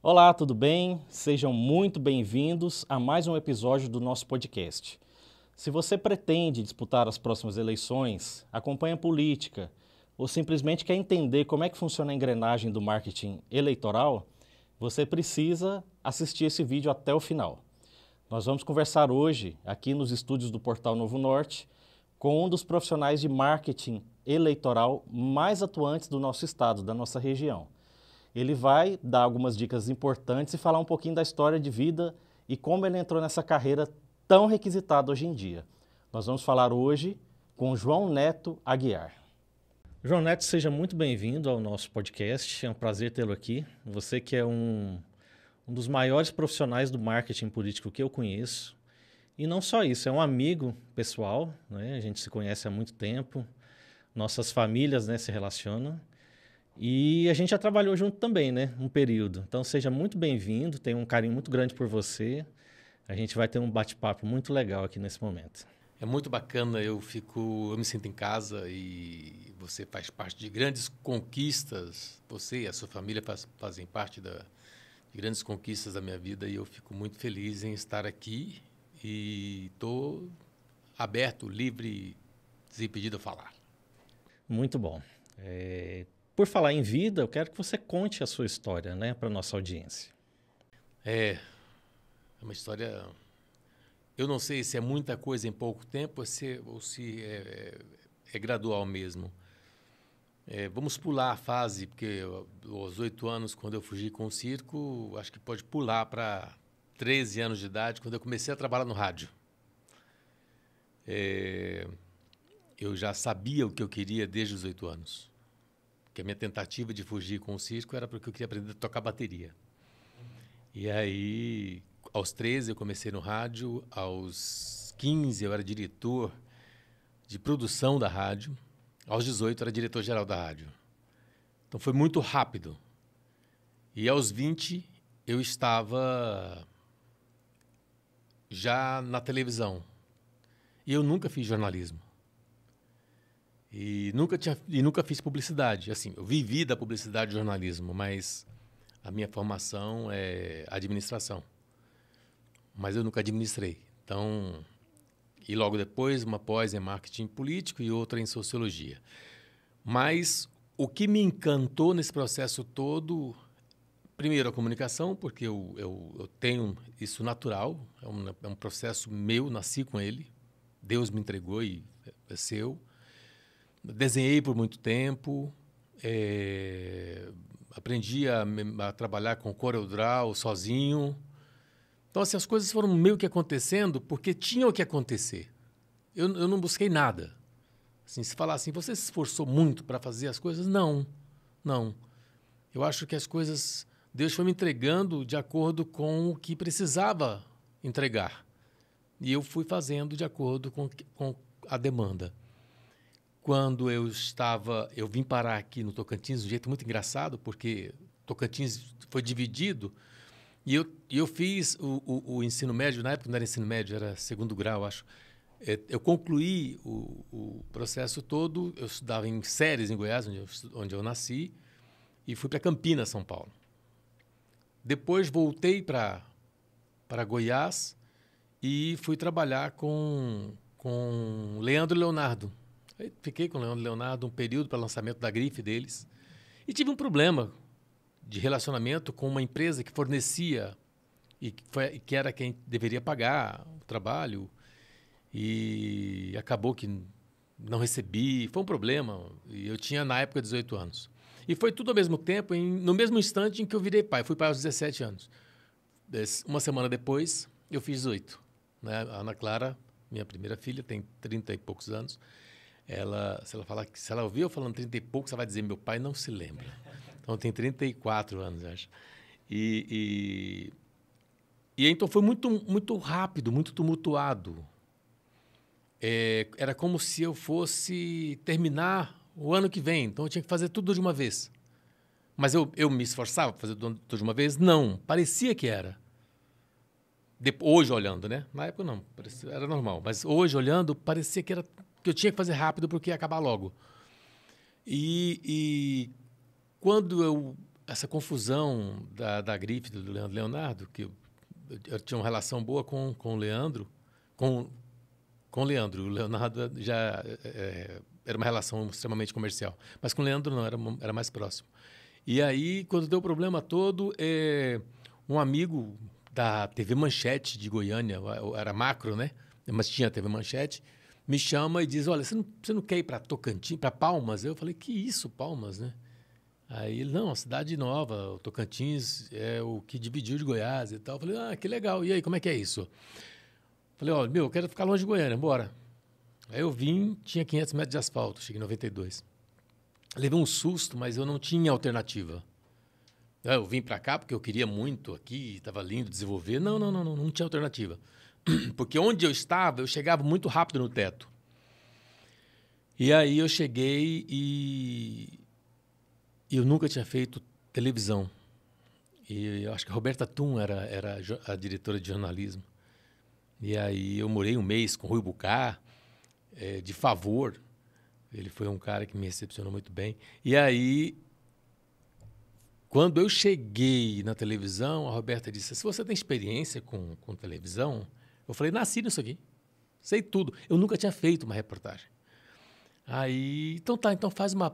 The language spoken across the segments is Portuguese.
Olá, tudo bem? Sejam muito bem-vindos a mais um episódio do nosso podcast. Se você pretende disputar as próximas eleições, acompanha a política ou simplesmente quer entender como é que funciona a engrenagem do marketing eleitoral, você precisa assistir esse vídeo até o final. Nós vamos conversar hoje, aqui nos estúdios do Portal Novo Norte, com um dos profissionais de marketing eleitoral mais atuantes do nosso estado, da nossa região. Ele vai dar algumas dicas importantes e falar um pouquinho da história de vida e como ele entrou nessa carreira tão requisitada hoje em dia. Nós vamos falar hoje com João Neto Aguiar. João Neto, seja muito bem-vindo ao nosso podcast. É um prazer tê-lo aqui. Você que é um dos maiores profissionais do marketing político que eu conheço. E não só isso, é um amigo pessoal, né? A gente se conhece há muito tempo, nossas famílias, né, se relacionam. E a gente já trabalhou junto também, né? Um período. Então seja muito bem-vindo, tenho um carinho muito grande por você. A gente vai ter um bate-papo muito legal aqui nesse momento. É muito bacana, eu me sinto em casa e você faz parte de grandes conquistas. Você e a sua família fazem parte de grandes conquistas da minha vida e eu fico muito feliz em estar aqui e estou aberto, livre, desimpedido a falar. Muito bom. Por falar em vida, eu quero que você conte a sua história, né, para a nossa audiência. É uma história... Eu não sei se é muita coisa em pouco tempo ou se é gradual mesmo. Vamos pular a fase, porque aos 8 anos, quando eu fugi com o circo, acho que pode pular para 13 anos de idade, quando eu comecei a trabalhar no rádio. Eu já sabia o que eu queria desde os 8 anos. Que a minha tentativa de fugir com o circo era porque eu queria aprender a tocar bateria. E aí, aos 13 eu comecei no rádio, aos 15 eu era diretor de produção da rádio, aos 18 eu era diretor-geral da rádio. Então foi muito rápido. E aos 20 eu estava já na televisão. E eu nunca fiz jornalismo. E nunca fiz publicidade. Assim, eu vivi da publicidade e jornalismo, mas a minha formação é administração. Mas eu nunca administrei. Então, e logo depois, uma pós em marketing político e outra em sociologia. Mas o que me encantou nesse processo todo, primeiro a comunicação, porque eu tenho isso natural, é um processo meu, nasci com ele, Deus me entregou e é seu. Desenhei por muito tempo, aprendi a trabalhar com CorelDRAW sozinho. Então, assim, as coisas foram meio que acontecendo porque tinham que acontecer. Eu não busquei nada. Assim, se falar assim, você se esforçou muito para fazer as coisas? Não. Eu acho que as coisas, Deus foi me entregando de acordo com o que precisava entregar. E eu fui fazendo de acordo com a demanda. Quando eu vim parar aqui no Tocantins de um jeito muito engraçado, porque Tocantins foi dividido e eu fiz o ensino médio, na época não era ensino médio, era segundo grau, acho. Eu concluí o processo todo, eu estudava em Ceres, em Goiás, onde eu nasci, e fui para Campinas, São Paulo. Depois voltei para Goiás e fui trabalhar com Leandro e Leonardo. Aí fiquei com o Leandro e Leonardo um período para lançamento da grife deles e tive um problema de relacionamento com uma empresa que fornecia e que era quem deveria pagar o trabalho e acabou que não recebi, foi um problema e eu tinha na época 18 anos. E foi tudo ao mesmo tempo, no mesmo instante em que eu virei pai, fui pai aos 17 anos. Uma semana depois eu fiz 18, né? A Ana Clara, minha primeira filha, tem 30 e poucos anos. Se ela ouvir eu falando 30 e poucos, ela vai dizer, meu pai não se lembra. Então, tem 34 anos, acho. E então foi muito, muito rápido, muito tumultuado. Era como se eu fosse terminar o ano que vem, então eu tinha que fazer tudo de uma vez. Mas eu me esforçava para fazer tudo de uma vez? Não, parecia que era. Hoje, olhando, né? Na época, não, era normal. Mas hoje, olhando, parecia que eu tinha que fazer rápido porque ia acabar logo. E quando essa confusão da grife do Leandro Leonardo, que eu tinha uma relação boa com o Leandro, com o Leandro. O Leonardo já era uma relação extremamente comercial. Mas com o Leandro não, era mais próximo. E aí, quando deu o problema todo, um amigo da TV Manchete de Goiânia, era macro, né? Mas tinha a TV Manchete, me chama e diz, olha, você não quer ir para Tocantins, para Palmas? Eu falei, que isso, Palmas, né? Aí ele, não, a cidade nova, o Tocantins é o que dividiu de Goiás e tal. Eu falei, que legal. E aí, como é que é isso? Eu falei, ó, eu quero ficar longe de Goiânia, bora. Aí eu vim, tinha 500 metros de asfalto, cheguei em 92. Levei um susto, mas eu não tinha alternativa. Eu vim para cá porque eu queria muito aqui, estava lindo desenvolver. Não tinha alternativa. Porque onde eu estava, eu chegava muito rápido no teto. E aí eu cheguei e eu nunca tinha feito televisão. E eu acho que a Roberta Tum era a diretora de jornalismo. E aí eu morei um mês com o Rui Bucá, de favor. Ele foi um cara que me recepcionou muito bem. E aí, quando eu cheguei na televisão, a Roberta disse, se você tem experiência com televisão... Eu falei, nasci nisso aqui, sei tudo. Eu nunca tinha feito uma reportagem. Aí, então faz uma...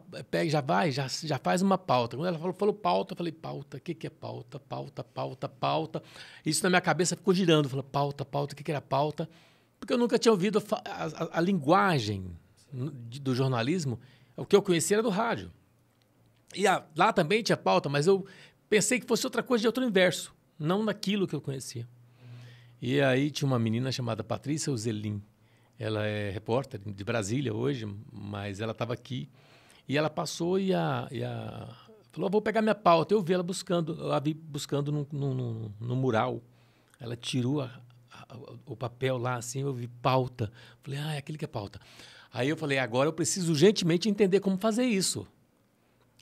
já faz uma pauta. Quando ela falou pauta, eu falei, pauta, o que é pauta? Pauta. Isso na minha cabeça ficou girando. Eu falei, pauta, o que era pauta? Porque eu nunca tinha ouvido a linguagem do jornalismo. O que eu conhecia era do rádio. E lá também tinha pauta, mas eu pensei que fosse outra coisa de outro universo, não naquilo que eu conhecia. E aí tinha uma menina chamada Patrícia Uzelin. Ela é repórter de Brasília hoje, mas ela estava aqui. E ela passou e falou, vou pegar minha pauta. Eu vi ela buscando, no mural. Ela tirou o papel lá, assim, eu vi pauta. Falei, é aquele que é pauta. Aí eu falei, agora eu preciso urgentemente entender como fazer isso.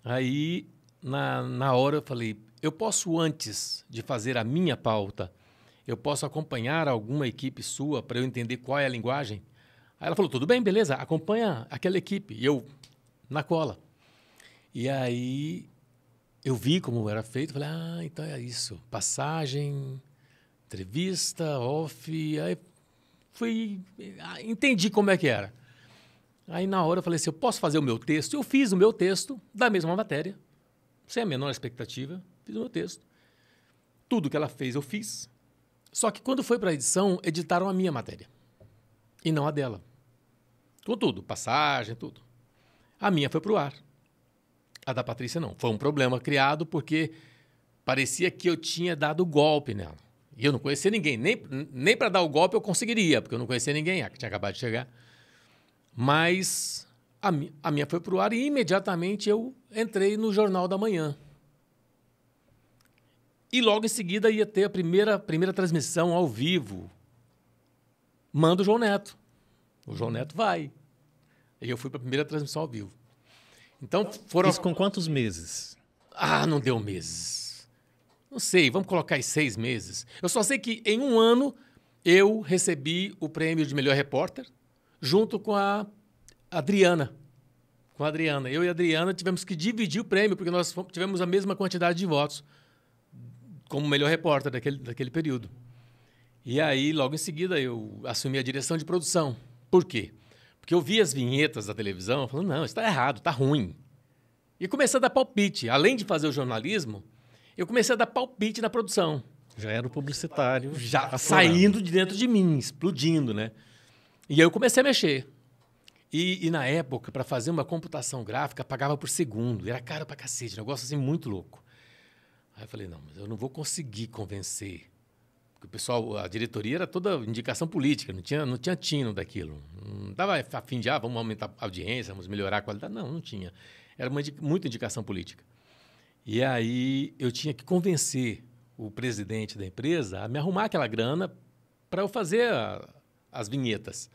Aí, na hora, eu falei, eu posso, antes de fazer a minha pauta, eu posso acompanhar alguma equipe sua para eu entender qual é a linguagem? Aí ela falou, tudo bem, beleza, acompanha aquela equipe. E eu, na cola. E aí, eu vi como era feito, falei, então é isso. Passagem, entrevista, off, aí entendi como é que era. Aí, na hora, eu falei assim, eu posso fazer o meu texto? Eu fiz o meu texto da mesma matéria, sem a menor expectativa, fiz o meu texto. Tudo que ela fez, eu fiz. Só que quando foi para a edição, editaram a minha matéria e não a dela. Com tudo, passagem, tudo. A minha foi para o ar. A da Patrícia não. Foi um problema criado porque parecia que eu tinha dado golpe nela. E eu não conhecia ninguém. Nem para dar o golpe eu conseguiria, porque eu não conhecia ninguém, que tinha acabado de chegar. Mas a minha foi para o ar e imediatamente eu entrei no Jornal da Manhã. E logo em seguida ia ter a primeira transmissão ao vivo. Manda o João Neto. O João Neto vai. E eu fui para a primeira transmissão ao vivo. Então foram... Isso com quantos meses? Não deu meses. Não sei, vamos colocar aí 6 meses. Eu só sei que em um ano eu recebi o prêmio de melhor repórter junto com a Adriana. Eu e a Adriana tivemos que dividir o prêmio porque nós tivemos a mesma quantidade de votos como melhor repórter daquele período. E aí, logo em seguida, eu assumi a direção de produção. Por quê? Porque eu vi as vinhetas da televisão, falando, não, isso está errado, está ruim. E comecei a dar palpite. Além de fazer o jornalismo, eu comecei a dar palpite na produção. Já era o publicitário. Já saindo de dentro de mim, explodindo, né? E aí eu comecei a mexer. E na época, para fazer uma computação gráfica, pagava por segundo. Era caro pra cacete, um negócio assim muito louco. Aí eu falei, não, mas eu não vou conseguir convencer. Porque o pessoal, a diretoria era toda indicação política, não tinha tino daquilo. Não estava a fim de, vamos aumentar a audiência, vamos melhorar a qualidade. Não tinha. Era muita indicação política. E aí eu tinha que convencer o presidente da empresa a me arrumar aquela grana para eu fazer as vinhetas.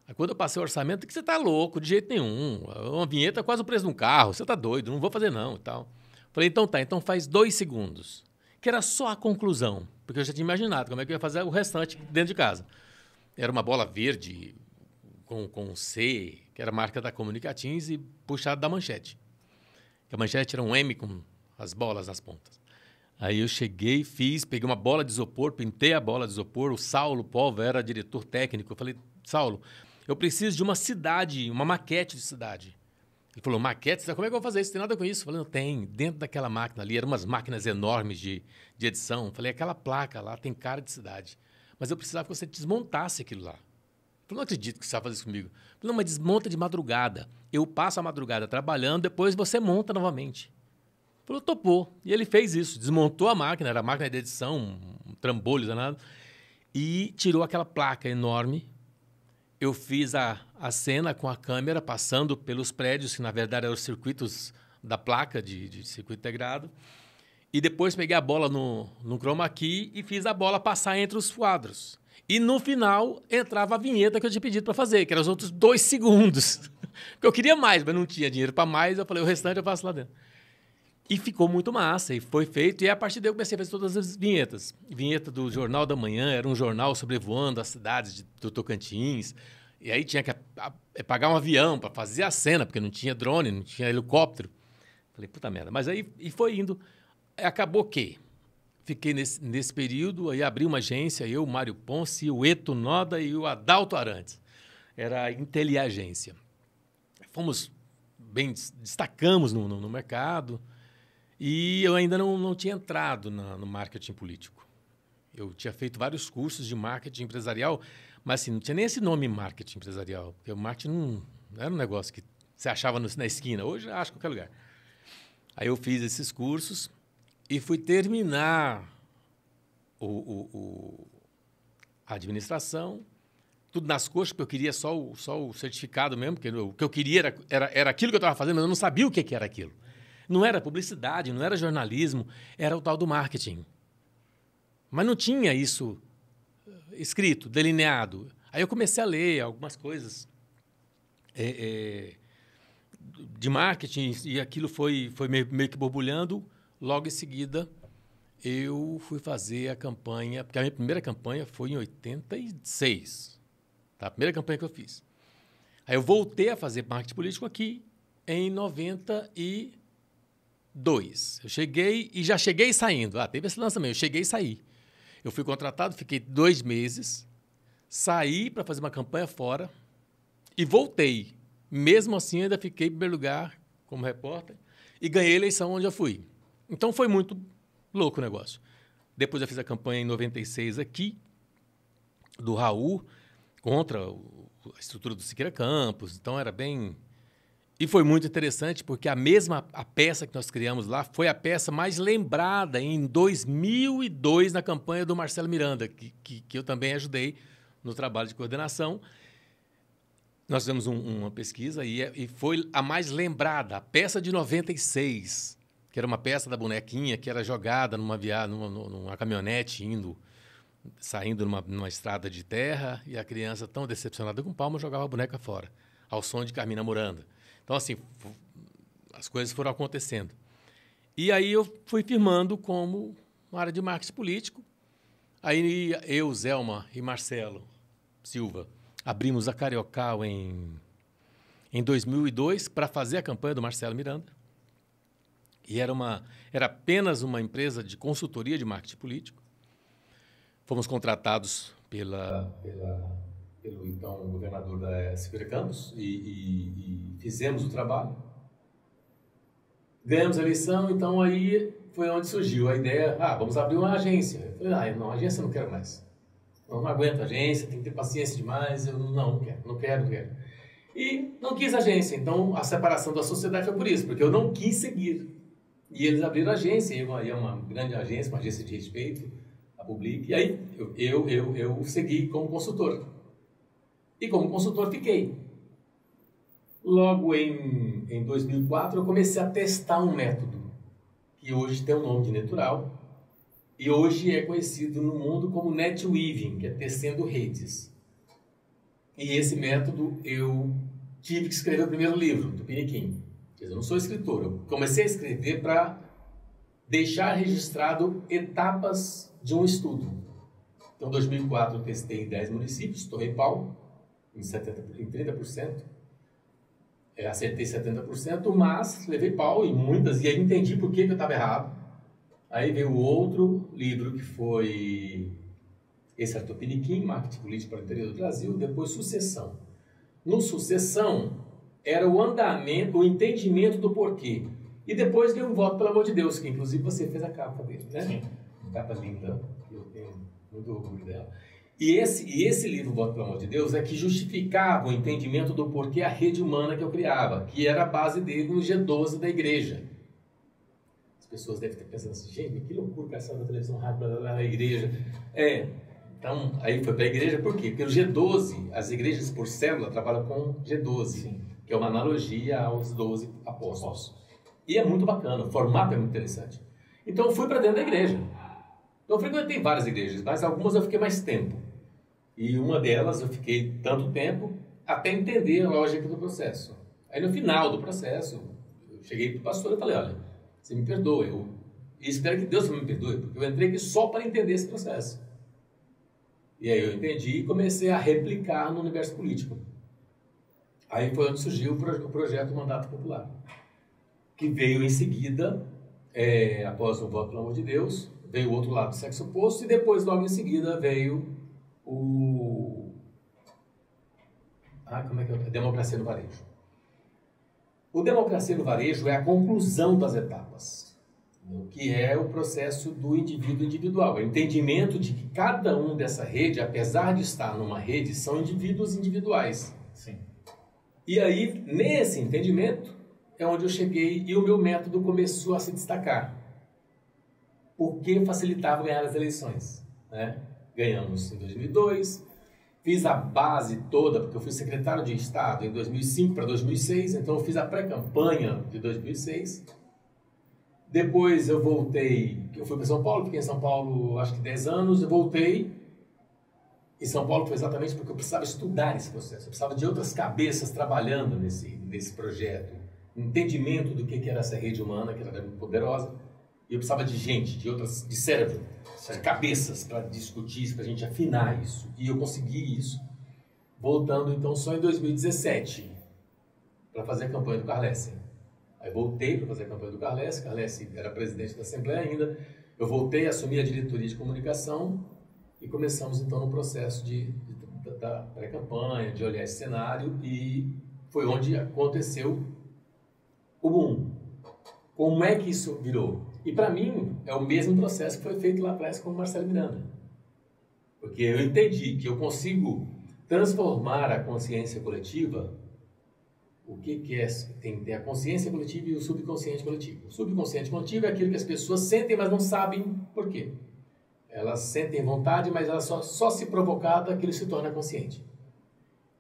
Aí quando eu passei o orçamento, que você está louco, de jeito nenhum. Uma vinheta é quase o preço de um carro, você está doido, não vou fazer não e tal. Falei, então faz 2 segundos. Que era só a conclusão, porque eu já tinha imaginado como é que eu ia fazer o restante dentro de casa. Era uma bola verde com C, que era a marca da Comunicatins, e puxado da Manchete. A Manchete era um M com as bolas nas pontas. Aí eu cheguei, peguei uma bola de isopor, pintei a bola de isopor. O Saulo Polva era diretor técnico. Eu falei, Saulo, eu preciso de uma cidade, uma maquete de cidade. Ele falou, maquete? Como é que eu vou fazer isso? Tem nada com isso. Eu falei, não tem. Dentro daquela máquina ali, eram umas máquinas enormes de edição. Eu falei, aquela placa lá tem cara de cidade. Mas eu precisava que você desmontasse aquilo lá. Eu falei, não acredito que você vai fazer isso comigo. Eu falei, não, mas desmonta de madrugada. Eu passo a madrugada trabalhando, depois você monta novamente. Ele falou, topou. E ele fez isso, desmontou a máquina, era a máquina de edição, um trambolho danado, e tirou aquela placa enorme. Eu fiz a cena com a câmera passando pelos prédios, que na verdade eram os circuitos da placa de circuito integrado. E depois peguei a bola no chroma key e fiz a bola passar entre os quadros. E no final entrava a vinheta que eu tinha pedido para fazer, que eram os outros 2 segundos. Porque eu queria mais, mas não tinha dinheiro para mais. Eu falei, o restante eu faço lá dentro. E ficou muito massa, e foi feito. E a partir daí eu comecei a fazer todas as vinhetas. Vinheta do Jornal da Manhã, era um jornal sobrevoando as cidades do Tocantins. E aí tinha que pagar um avião para fazer a cena, porque não tinha drone, não tinha helicóptero. Falei, puta merda. Mas aí e foi indo. Acabou que fiquei nesse período, aí abri uma agência, eu, o Mário Ponce, o Eto Noda e o Adalto Arantes. Era a Inteliagência. Fomos bem, destacamos no mercado. E eu ainda não tinha entrado no marketing político. Eu tinha feito vários cursos de marketing empresarial, mas assim, não tinha nem esse nome marketing empresarial, porque o marketing não era um negócio que você achava na esquina. Hoje eu acho em qualquer lugar. Aí eu fiz esses cursos e fui terminar a administração, tudo nas coxas, porque eu queria só o certificado mesmo, porque o que eu queria era aquilo que eu estava fazendo, mas eu não sabia o que era aquilo. Não era publicidade, não era jornalismo, era o tal do marketing. Mas não tinha isso escrito, delineado. Aí eu comecei a ler algumas coisas de marketing e aquilo foi meio que borbulhando. Logo em seguida, eu fui fazer a campanha, porque a minha primeira campanha foi em 86. Tá? A primeira campanha que eu fiz. Aí eu voltei a fazer marketing político aqui em 92. Eu cheguei e já cheguei saindo. Teve esse lance também. Eu cheguei e saí. Eu fui contratado, fiquei 2 meses, saí para fazer uma campanha fora e voltei. Mesmo assim, ainda fiquei em primeiro lugar como repórter e ganhei a eleição onde eu fui. Então, foi muito louco o negócio. Depois eu fiz a campanha em 96 aqui, do Raul, contra a estrutura do Siqueira Campos. Então, era bem... E foi muito interessante, porque a peça que nós criamos lá foi a peça mais lembrada em 2002 na campanha do Marcelo Miranda, que eu também ajudei no trabalho de coordenação. Nós fizemos uma pesquisa e foi a mais lembrada, a peça de 96, que era uma peça da bonequinha que era jogada numa caminhonete saindo numa estrada de terra, e a criança, tão decepcionada com o palmo, jogava a boneca fora, ao som de Carmina Miranda. Então, assim, as coisas foram acontecendo. E aí eu fui firmando como uma área de marketing político. Aí eu, Zelma e Marcelo Silva abrimos a Cariocal em 2002 para fazer a campanha do Marcelo Miranda. E era apenas uma empresa de consultoria de marketing político. Fomos contratados pelo então governador da Siqueira Campos e fizemos o trabalho. Ganhamos a eleição, então aí foi onde surgiu a ideia, vamos abrir uma agência. Eu falei, não, agência eu não quero mais. Não aguento agência, tem que ter paciência demais, eu não quero. E não quis agência, então a separação da sociedade foi por isso, porque eu não quis seguir. E eles abriram a agência, e é uma grande agência, uma agência de respeito, a Public, e aí eu segui como consultor. E como consultor fiquei. Logo em 2004, eu comecei a testar um método que hoje tem o nome de Netural e hoje é conhecido no mundo como Netweaving, que é tecendo redes. E esse método eu tive que escrever o primeiro livro, do Piniquim. Eu não sou escritor, eu comecei a escrever para deixar registrado etapas de um estudo. Então, em 2004, eu testei em 10 municípios, estourei pau, em 30%. Eu acertei 70%, mas levei pau em muitas, e aí entendi por que eu estava errado. Aí veio o outro livro, que foi esse Arthur Piniquim, Marketing Político para o Interior do Brasil, depois Sucessão. No Sucessão, era o andamento, o entendimento do porquê. E depois veio um Voto pelo Amor de Deus, que inclusive você fez a capa dele, né? Sim. Uma capa linda, eu tenho muito orgulho dela. E esse livro, Voto pelo Amor de Deus, é que justificava o entendimento do porquê a rede humana que eu criava, que era a base dele no G12 da igreja. As pessoas devem ter pensado assim, gente, que loucura que essa da televisão rádio, da igreja. Então, aí foi para a igreja, por quê? Porque o G12, as igrejas por célula trabalham com G12, sim, que é uma analogia aos 12 apóstolos. E é muito bacana, o formato é muito interessante. Então, eu fui para dentro da igreja. Então, eu frequentei várias igrejas, mas algumas eu fiquei mais tempo. E uma delas eu fiquei tanto tempo até entender a lógica do processo. Aí, no final do processo, eu cheguei para o pastor e falei, olha, você me perdoa, e espero que Deus me perdoe, porque eu entrei aqui só para entender esse processo. E aí eu entendi e comecei a replicar no universo político. Aí foi onde surgiu o projeto Mandato Popular, que veio em seguida, após o Voto pelo Amor de Deus, veio o outro lado do sexo oposto, e depois, logo em seguida, veio a Democracia no Varejo. O Democracia no Varejo é a conclusão das etapas, que é o processo do indivíduo individual, é o entendimento de que cada um dessa rede, apesar de estar numa rede, são indivíduos individuais. Sim. E aí, nesse entendimento, é onde eu cheguei e o meu método começou a se destacar. Porque facilitava ganhar as eleições, né? Ganhamos em 2002, fiz a base toda, porque eu fui secretário de Estado em 2005 para 2006, então eu fiz a pré-campanha de 2006. Depois eu voltei, eu fui para São Paulo, fiquei em São Paulo acho que 10 anos, eu voltei. Em São Paulo foi exatamente porque eu precisava estudar esse processo, eu precisava de outras cabeças trabalhando nesse projeto, entendimento do que era essa rede humana, que era muito poderosa, e eu precisava de gente, de cérebro, de cabeças para discutir isso, para a gente afinar isso, e eu consegui isso, voltando então só em 2017, para fazer a campanha do Carlesse. Aí voltei para fazer a campanha do Carlesse era presidente da Assembleia ainda, eu voltei a assumir a diretoria de comunicação, e começamos então no processo da pré-campanha, de olhar esse cenário, e foi onde aconteceu o boom. Como é que isso virou? E para mim é o mesmo processo que foi feito lá atrás com o Marcelo Miranda. Porque eu entendi que eu consigo transformar a consciência coletiva. O que é? Tem a consciência coletiva e o subconsciente coletivo. O subconsciente coletivo é aquilo que as pessoas sentem, mas não sabem por quê. Elas sentem vontade, mas elas só se provocada aquilo se torna consciente.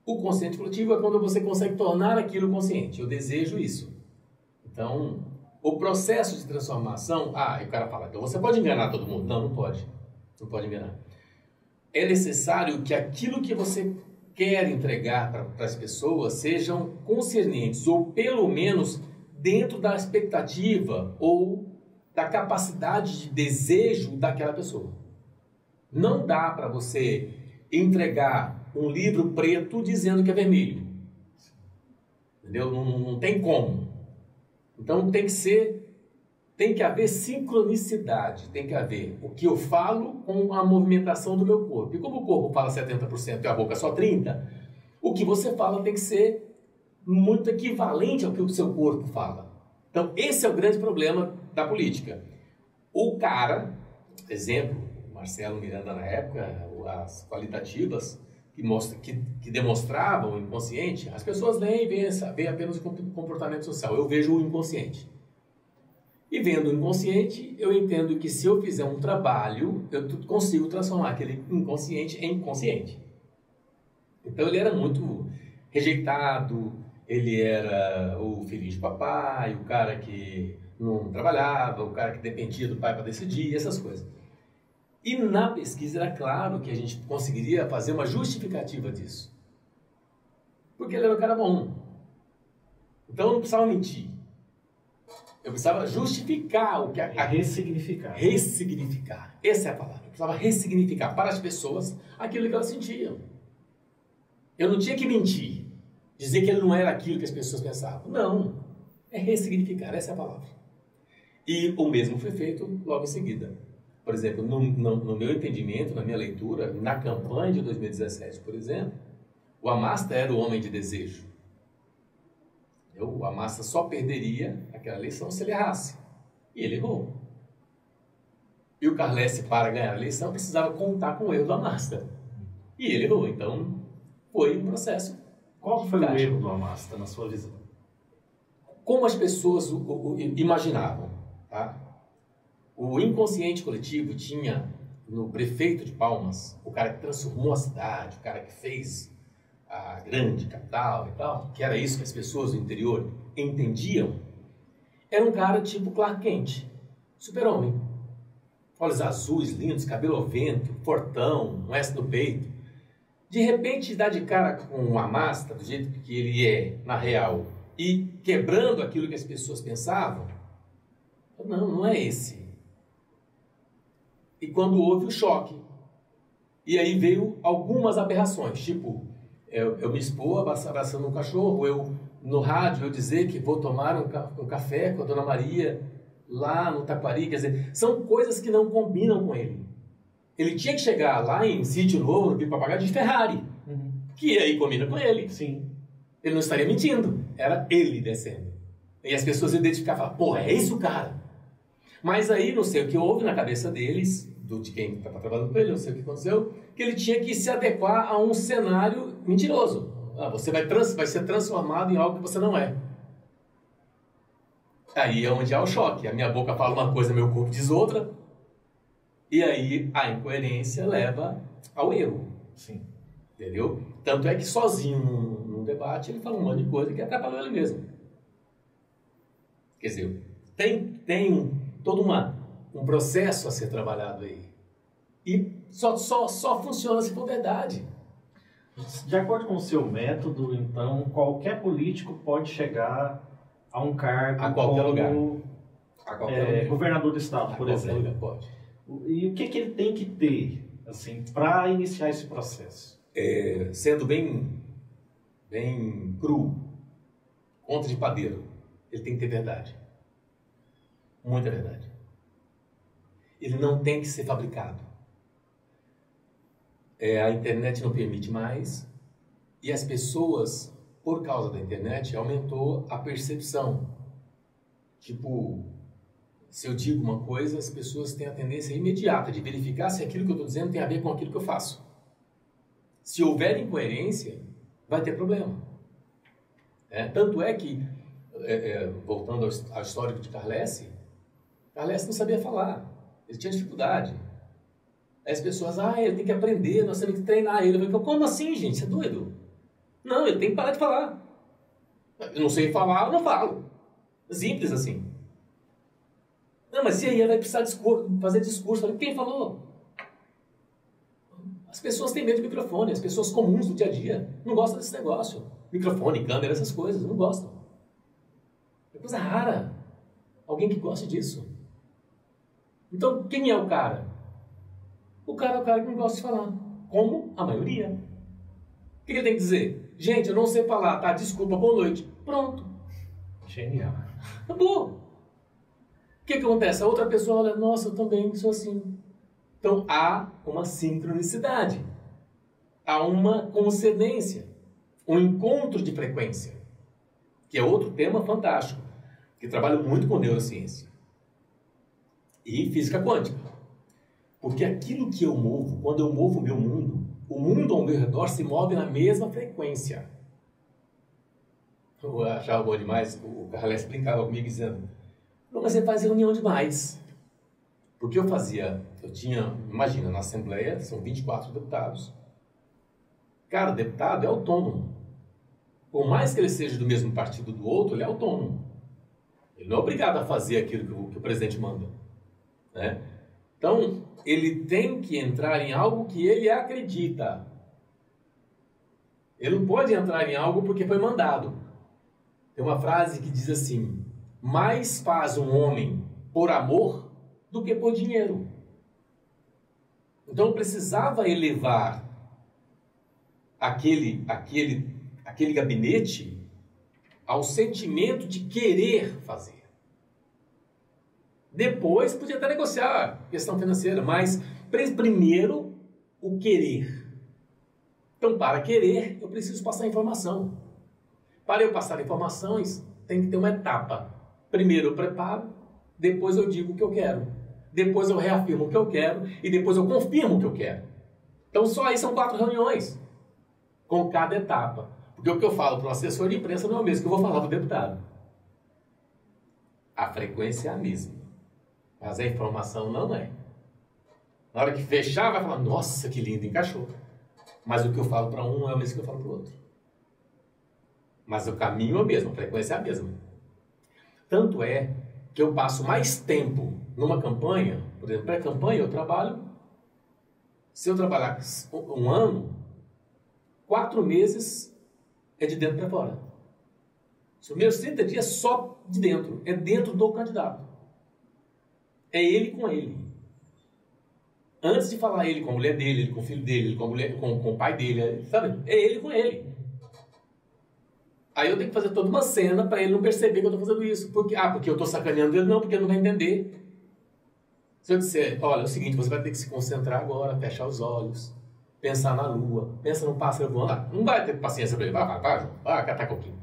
O consciente coletivo é quando você consegue tornar aquilo consciente. Eu desejo isso. Então, o processo de transformação... e o cara fala, então você pode enganar todo mundo. Não, não pode. Não pode enganar. É necessário que aquilo que você quer entregar para as pessoas sejam concernentes, ou pelo menos dentro da expectativa ou da capacidade de desejo daquela pessoa. Não dá para você entregar um livro preto dizendo que é vermelho. Entendeu? Não tem como. Então tem que haver sincronicidade, tem que haver o que eu falo com a movimentação do meu corpo. E como o corpo fala 70% e a boca só 30%, o que você fala tem que ser muito equivalente ao que o seu corpo fala. Então esse é o grande problema da política. O cara, exemplo, Marcelo Miranda na época, as qualitativas que demonstravam o inconsciente, as pessoas leem e veem apenas o comportamento social. Eu vejo o inconsciente. E vendo o inconsciente, eu entendo que se eu fizer um trabalho, eu consigo transformar aquele inconsciente em consciente. Então ele era muito rejeitado, ele era o filhinho de papai, o cara que não trabalhava, o cara que dependia do pai para decidir, essas coisas. E na pesquisa era claro que a gente conseguiria fazer uma justificativa disso. Porque ele era um cara bom. Então eu não precisava mentir. Eu precisava justificar o que... Ressignificar. Ressignificar. Essa é a palavra. Eu precisava ressignificar para as pessoas aquilo que elas sentiam. Eu não tinha que mentir. dizer que ele não era aquilo que as pessoas pensavam. Não, é ressignificar, essa é a palavra. E o mesmo foi feito logo em seguida. Por exemplo, no meu entendimento, na minha leitura, na campanha de 2017, por exemplo, o Amasta era o homem de desejo. O Amasta só perderia aquela eleição se ele errasse. E ele errou. E o Carlesse, para ganhar a eleição, precisava contar com o erro do Amasta. E ele errou. Então, foi um processo. Qual foi o erro do Amasta, na sua visão? Como as pessoas o imaginavam. Tá? O inconsciente coletivo tinha no prefeito de Palmas, o cara que transformou a cidade, o cara que fez a grande capital e tal, que era isso que as pessoas do interior entendiam, era um cara tipo Clark Kent, super-homem. Olhos azuis, lindos, cabelo ao vento, fortão, um S no peito. De repente, dá de cara com um Amasta, do jeito que ele é, na real, e quebrando aquilo que as pessoas pensavam, não é esse. E quando houve o choque, e aí veio algumas aberrações, tipo, eu me expor abraçando um cachorro, no rádio eu dizer que vou tomar um café com a Dona Maria lá no Taquari, quer dizer, são coisas que não combinam com ele. Ele tinha que chegar lá em Sítio Novo, no Pico Papagaio, de Ferrari, que aí combina com ele. Sim. Ele não estaria mentindo, era ele descendo. E as pessoas iam identificar e falar, porra, é esse o cara. Mas aí, não sei o que houve na cabeça deles, de quem estava trabalhando com ele, não sei o que aconteceu, que ele tinha que se adequar a um cenário mentiroso. Você vai ser transformado em algo que você não é. Aí é onde há o choque. A minha boca fala uma coisa, meu corpo diz outra. E aí a incoerência leva ao erro. Sim. Entendeu? Tanto é que sozinho num debate ele fala um monte de coisa que atrapalhou ele mesmo. Quer dizer, tem todo um processo a ser trabalhado aí. E só funciona se for verdade. De acordo com o seu método, então, qualquer político pode chegar a um cargo a qualquer como lugar. A qualquer lugar. Governador do estado, por exemplo. Lugar pode. E o que ele tem que ter assim, para iniciar esse processo? Sendo bem cru, conta de padeiro, ele tem que ter verdade. Muita verdade. Ele não tem que ser fabricado. A internet não permite mais, e as pessoas, por causa da internet, aumentou a percepção. Tipo, se eu digo uma coisa, as pessoas têm a tendência imediata de verificar se aquilo que eu estou dizendo tem a ver com aquilo que eu faço. Se houver incoerência, vai ter problema. Tanto é que, voltando ao histórico de Carlesse não sabia falar, ele tinha dificuldade. Aí as pessoas, ele tem que aprender, nós temos que treinar ele. Eu falei, como assim, gente? Você é doido? Não, ele tem que parar de falar. Eu não sei falar, eu não falo. Simples assim. Não, mas e aí? Ele vai precisar fazer discurso. Eu falei, quem falou? As pessoas têm medo de microfone, as pessoas comuns do dia a dia não gostam desse negócio. Microfone, câmera, essas coisas, não gostam. É coisa rara. Alguém que goste disso. Então, quem é o cara? O cara é o cara que não gosta de falar. Como a maioria. O que ele tem que dizer? Gente, eu não sei falar, tá? Desculpa, boa noite. Pronto. Genial. Acabou. O que acontece? A outra pessoa olha, nossa, eu também sou assim. Então, há uma sincronicidade. Há uma concedência. Um encontro de frequência. Que é outro tema fantástico. Que trabalho muito com neurociência. E física quântica. Porque aquilo que eu movo, quando eu movo o meu mundo, o mundo ao meu redor se move na mesma frequência. Eu achava bom demais, o Carles brincava comigo dizendo, não, mas você faz reunião demais. Porque eu tinha, imagina, na Assembleia são 24 deputados. Cara, deputado é autônomo. Por mais que ele seja do mesmo partido do outro, ele é autônomo. Ele não é obrigado a fazer aquilo que o presidente manda. Né? Então, ele tem que entrar em algo que ele acredita. Ele não pode entrar em algo porque foi mandado. Tem uma frase que diz assim, mais faz um homem por amor do que por dinheiro. Então, precisava elevar aquele aquele gabinete ao sentimento de querer fazer. Depois podia até negociar a questão financeira, mas primeiro o querer. Então, para querer, eu preciso passar informação. Para eu passar informações, tem que ter uma etapa. Primeiro eu preparo, depois eu digo o que eu quero. Depois eu reafirmo o que eu quero e depois eu confirmo o que eu quero. Então, só aí são 4 reuniões com cada etapa. Porque o que eu falo para o assessor de imprensa não é o mesmo que eu vou falar para o deputado. A frequência é a mesma, mas a informação não é. Na hora que fechar, vai falar, nossa, que lindo, encaixou. Mas o que eu falo para um não é o mesmo que eu falo para o outro. Mas o caminho é o mesmo, a frequência é a mesma. Tanto é que eu passo mais tempo numa campanha, por exemplo, pré-campanha eu trabalho, se eu trabalhar 1 ano, 4 meses é de dentro para fora. Os primeiros 30 dias só de dentro, é dentro do candidato. É ele com ele. Antes de falar ele com a mulher dele, ele com o filho dele, ele com o pai dele, sabe? É ele com ele. Aí eu tenho que fazer toda uma cena para ele não perceber que eu estou fazendo isso. Porque eu estou sacaneando ele? Não, porque ele não vai entender. Se eu disser, olha, é o seguinte, você vai ter que se concentrar agora, fechar os olhos, pensar na lua, pensa no pássaro voando, não vai ter paciência para ele, vai catar coquinho.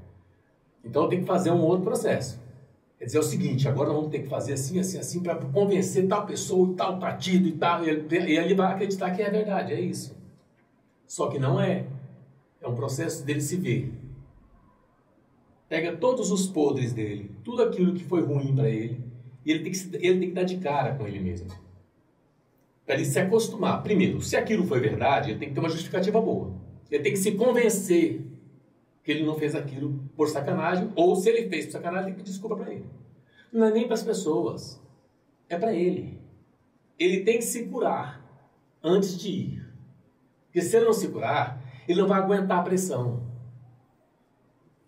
Então eu tenho que fazer um outro processo. Quer dizer, é o seguinte, agora nós vamos ter que fazer assim, assim, assim, para convencer tal pessoa e tal partido e tal, e ele vai acreditar que é verdade, é isso. Só que não é. É um processo dele se ver. Pega todos os podres dele, tudo aquilo que foi ruim para ele, e ele tem que dar de cara com ele mesmo. Para ele se acostumar. Primeiro, se aquilo foi verdade, ele tem que ter uma justificativa boa. Ele tem que se convencer que ele não fez aquilo por sacanagem, ou se ele fez por sacanagem, tem que pedir desculpa para ele. Não é nem para as pessoas, é para ele. Ele tem que se curar antes de ir. Porque se ele não se curar, ele não vai aguentar a pressão.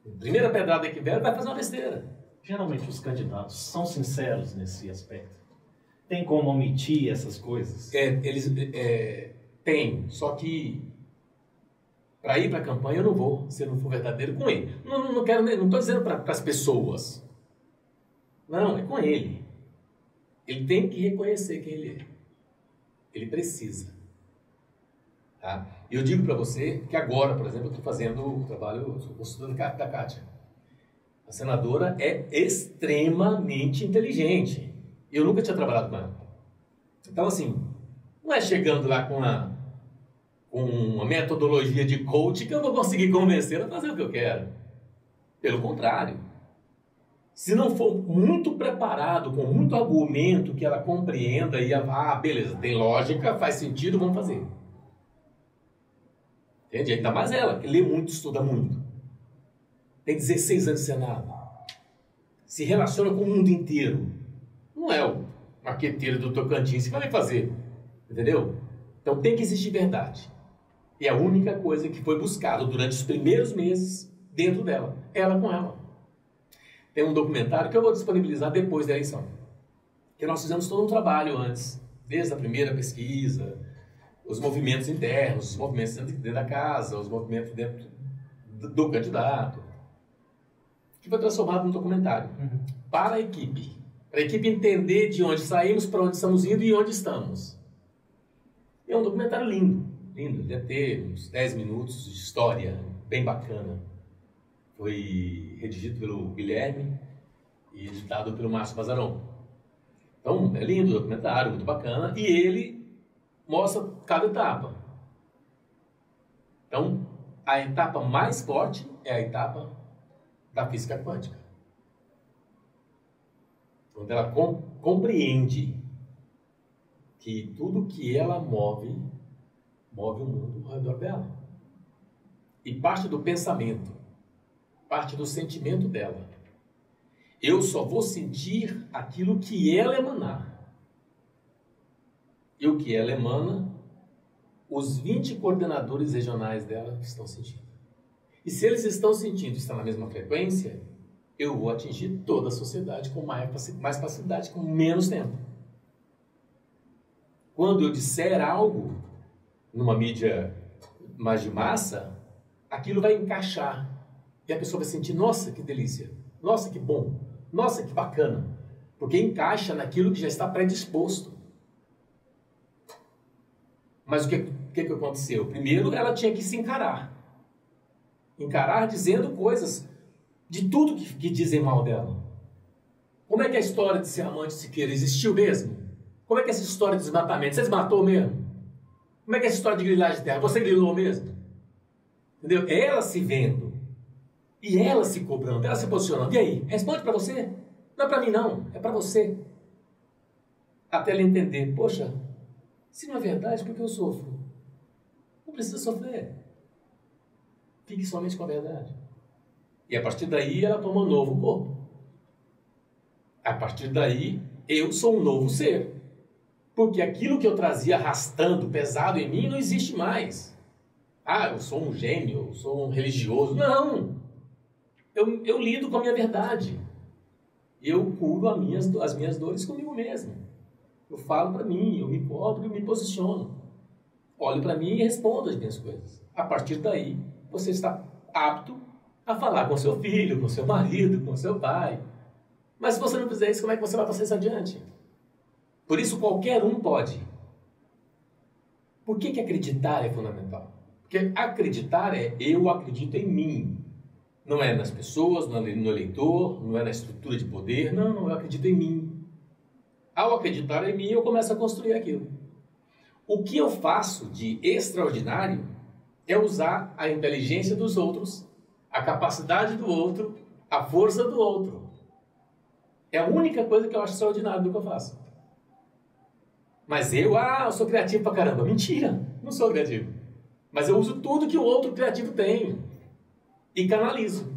A primeira pedrada que vier, ele vai fazer uma besteira. Geralmente os candidatos são sinceros nesse aspecto. Tem como omitir essas coisas? Tem, só que para ir para a campanha eu não vou, se eu não for verdadeiro com ele. Não estou dizendo para as pessoas. Não, é com ele. Ele tem que reconhecer quem ele é. Ele precisa. Tá? Eu digo para você que agora, por exemplo, eu estou fazendo o trabalho, estou estudando da Kátia. A senadora é extremamente inteligente. Eu nunca tinha trabalhado com ela. Então, assim, não é chegando lá com uma metodologia de coach que eu vou conseguir convencer a fazer o que eu quero. Pelo contrário. Se não for muito preparado, com muito argumento que ela compreenda e beleza, tem lógica, faz sentido, vamos fazer. Entende? Ainda mais ela, que lê muito, estuda muito. Tem 16 anos de Senado. Se relaciona com o mundo inteiro. Não é o marqueteiro do Tocantins que vai fazer. Entendeu? Então tem que existir verdade. E a única coisa que foi buscada durante os primeiros meses dentro dela, ela com ela. Tem um documentário que eu vou disponibilizar depois da eleição. Que nós fizemos todo um trabalho antes, desde a primeira pesquisa, os movimentos internos, os movimentos dentro da casa, os movimentos dentro do candidato, que foi transformado num documentário para a equipe entender de onde saímos, para onde estamos indo e onde estamos. E é um documentário lindo, deve ter uns 10 minutos de história, bem bacana. Foi redigido pelo Guilherme e editado pelo Márcio Bazzaron. Então, é lindo o documentário, muito bacana, e ele mostra cada etapa. Então, a etapa mais forte é a etapa da física quântica. Quando ela compreende que tudo que ela move o mundo ao redor dela. E parte do pensamento, parte do sentimento dela. Eu só vou sentir aquilo que ela emanar. E o que ela emana, os 20 coordenadores regionais dela estão sentindo. E se eles estão sentindo, estão na mesma frequência, eu vou atingir toda a sociedade com mais facilidade, com menos tempo. Quando eu disser algo numa mídia mais de massa, aquilo vai encaixar. E a pessoa vai sentir, nossa, que delícia. Nossa, que bom. Nossa, que bacana. Porque encaixa naquilo que já está predisposto. Mas o que aconteceu? Primeiro, ela tinha que se encarar. Encarar dizendo coisas de tudo que dizem mal dela. Como é que a história de ser amante de Siqueira existiu mesmo? Como é que essa história de desmatamento? Você desmatou mesmo? Como é que essa história de grilagem de terra? Você grilou mesmo? Entendeu? Ela se vendo. E ela se cobrando, ela se posicionando. E aí? Responde para você? Não é para mim não, é para você. Até ela entender, poxa, se não é verdade, por que eu sofro? Não precisa sofrer. Fique somente com a verdade. E a partir daí ela toma um novo corpo. A partir daí eu sou um novo ser. Porque aquilo que eu trazia arrastando, pesado em mim, não existe mais. Ah, eu sou um gênio, eu sou um religioso. Não! Eu lido com a minha verdade. Eu curo as minhas dores comigo mesmo. Eu falo para mim, eu me cobro e me posiciono. Olho para mim e respondo as minhas coisas. A partir daí, você está apto a falar com seu filho, com seu marido, com seu pai. Mas se você não fizer isso, como é que você vai passar isso adiante? Por isso, qualquer um pode. Por que acreditar é fundamental? Porque acreditar é eu acredito em mim. Não é nas pessoas, não é no eleitor, não é na estrutura de poder. Não, eu acredito em mim. Ao acreditar em mim, eu começo a construir aquilo. O que eu faço de extraordinário é usar a inteligência dos outros, a capacidade do outro, a força do outro. É a única coisa que eu acho extraordinário do que eu faço. Mas eu sou criativo pra caramba. Mentira, não sou criativo. Mas eu uso tudo que o outro criativo tem e canalizo.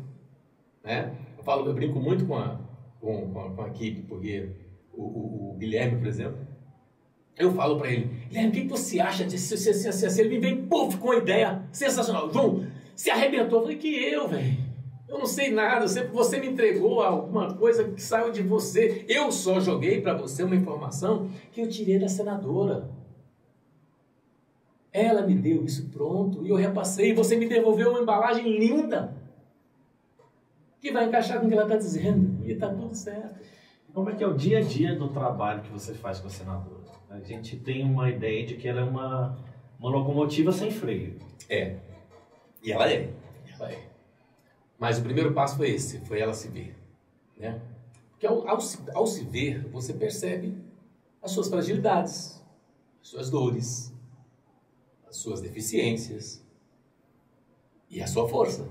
Né? Eu brinco muito com a equipe, porque o Guilherme, por exemplo, eu falo para ele, Guilherme, o que você acha disso? Ele me vem, puf, com uma ideia sensacional. João, se arrebentou. Eu falei, que eu, velho? Eu não sei nada, você me entregou alguma coisa que saiu de você. Eu só joguei para você uma informação que eu tirei da senadora. Ela me deu isso pronto e eu repassei. E você me devolveu uma embalagem linda que vai encaixar com o que ela está dizendo. E está tudo certo. Como é que é o dia a dia do trabalho que você faz com a senadora? A gente tem uma ideia de que ela é uma locomotiva sem freio. É. E ela é. Ela é. Mas o primeiro passo foi esse, foi ela se ver. Né? Porque ao se ver, você percebe as suas fragilidades, as suas dores, as suas deficiências e a sua força.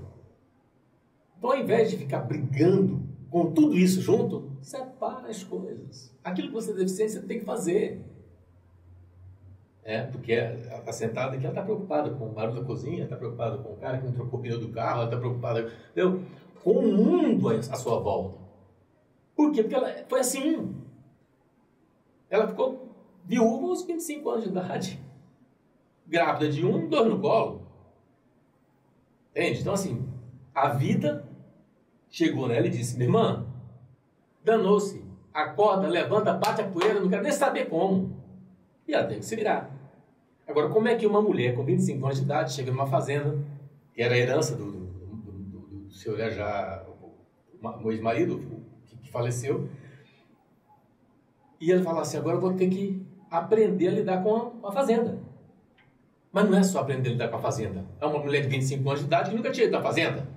Então, ao invés de ficar brigando com tudo isso junto, separa as coisas. Aquilo que você tem deficiência, você tem que fazer. Porque ela está sentada aqui, ela está preocupada com o barulho da cozinha, ela está preocupada com o cara que não trocou o pneu do carro, ela está preocupada, entendeu? Com o mundo à sua volta. Por quê? Porque ela foi assim. Ela ficou viúva aos 25 anos de idade. Grávida de 2 no colo. Entende? Então, assim, a vida chegou nela e disse, minha irmã, danou-se, acorda, levanta, bate a poeira, não quero nem saber como. E ela teve que se virar. Agora, como é que uma mulher com 25 anos de idade chega numa fazenda, que era a herança do seu o ex-marido, que faleceu, e ela fala assim, agora eu vou ter que aprender a lidar com a fazenda. Mas não é só aprender a lidar com a fazenda. É uma mulher de 25 anos de idade que nunca tinha ido à fazenda.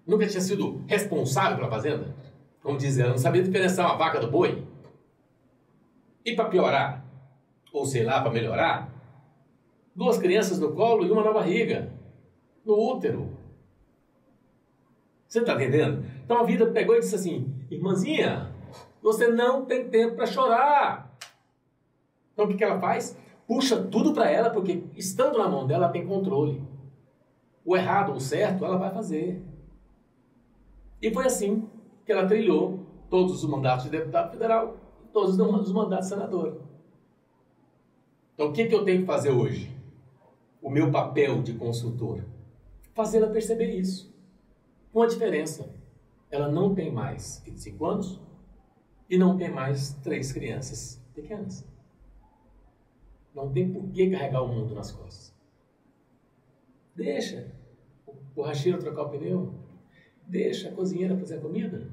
Nunca tinha sido responsável pela fazenda. Como diz ela, não sabia diferenciar uma vaca do boi. E para piorar, ou sei lá, para melhorar, 2 crianças no colo e uma na barriga, no útero. Você está entendendo? Então a vida pegou e disse assim, irmãzinha, você não tem tempo para chorar. Então o que ela faz? Puxa tudo para ela, porque estando na mão dela, ela tem controle. O errado ou o certo, ela vai fazer. E foi assim que ela trilhou todos os mandatos de deputado federal, todos os mandatos de senador. Então o que eu tenho que fazer hoje? O meu papel de consultor, fazê-la perceber isso. Com a diferença, ela não tem mais 25 anos e não tem mais 3 crianças pequenas. Não tem por que carregar o mundo nas costas. Deixa. o borracheiro trocar o pneu, deixa a cozinheira fazer a comida.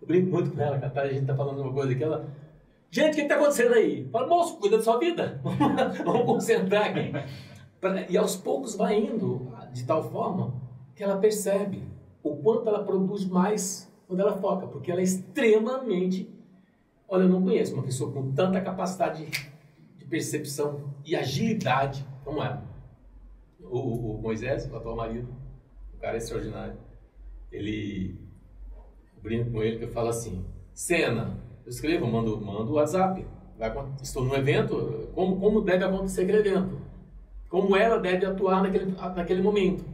Eu brinco muito com ela, a gente tá falando uma coisa que ela... Gente, o que está acontecendo aí? Fala, moço, cuida da sua vida. Vamos concentrar aqui. E aos poucos vai indo de tal forma que ela percebe o quanto ela produz mais quando ela foca, porque ela é extremamente... Olha, eu não conheço uma pessoa com tanta capacidade de percepção e agilidade como ela. O Moisés, o atual marido, o cara é extraordinário. Eu brinco com ele que eu falo assim, Cena, eu escrevo, mando o WhatsApp, estou num evento, como deve acontecer aquele evento, como ela deve atuar naquele momento.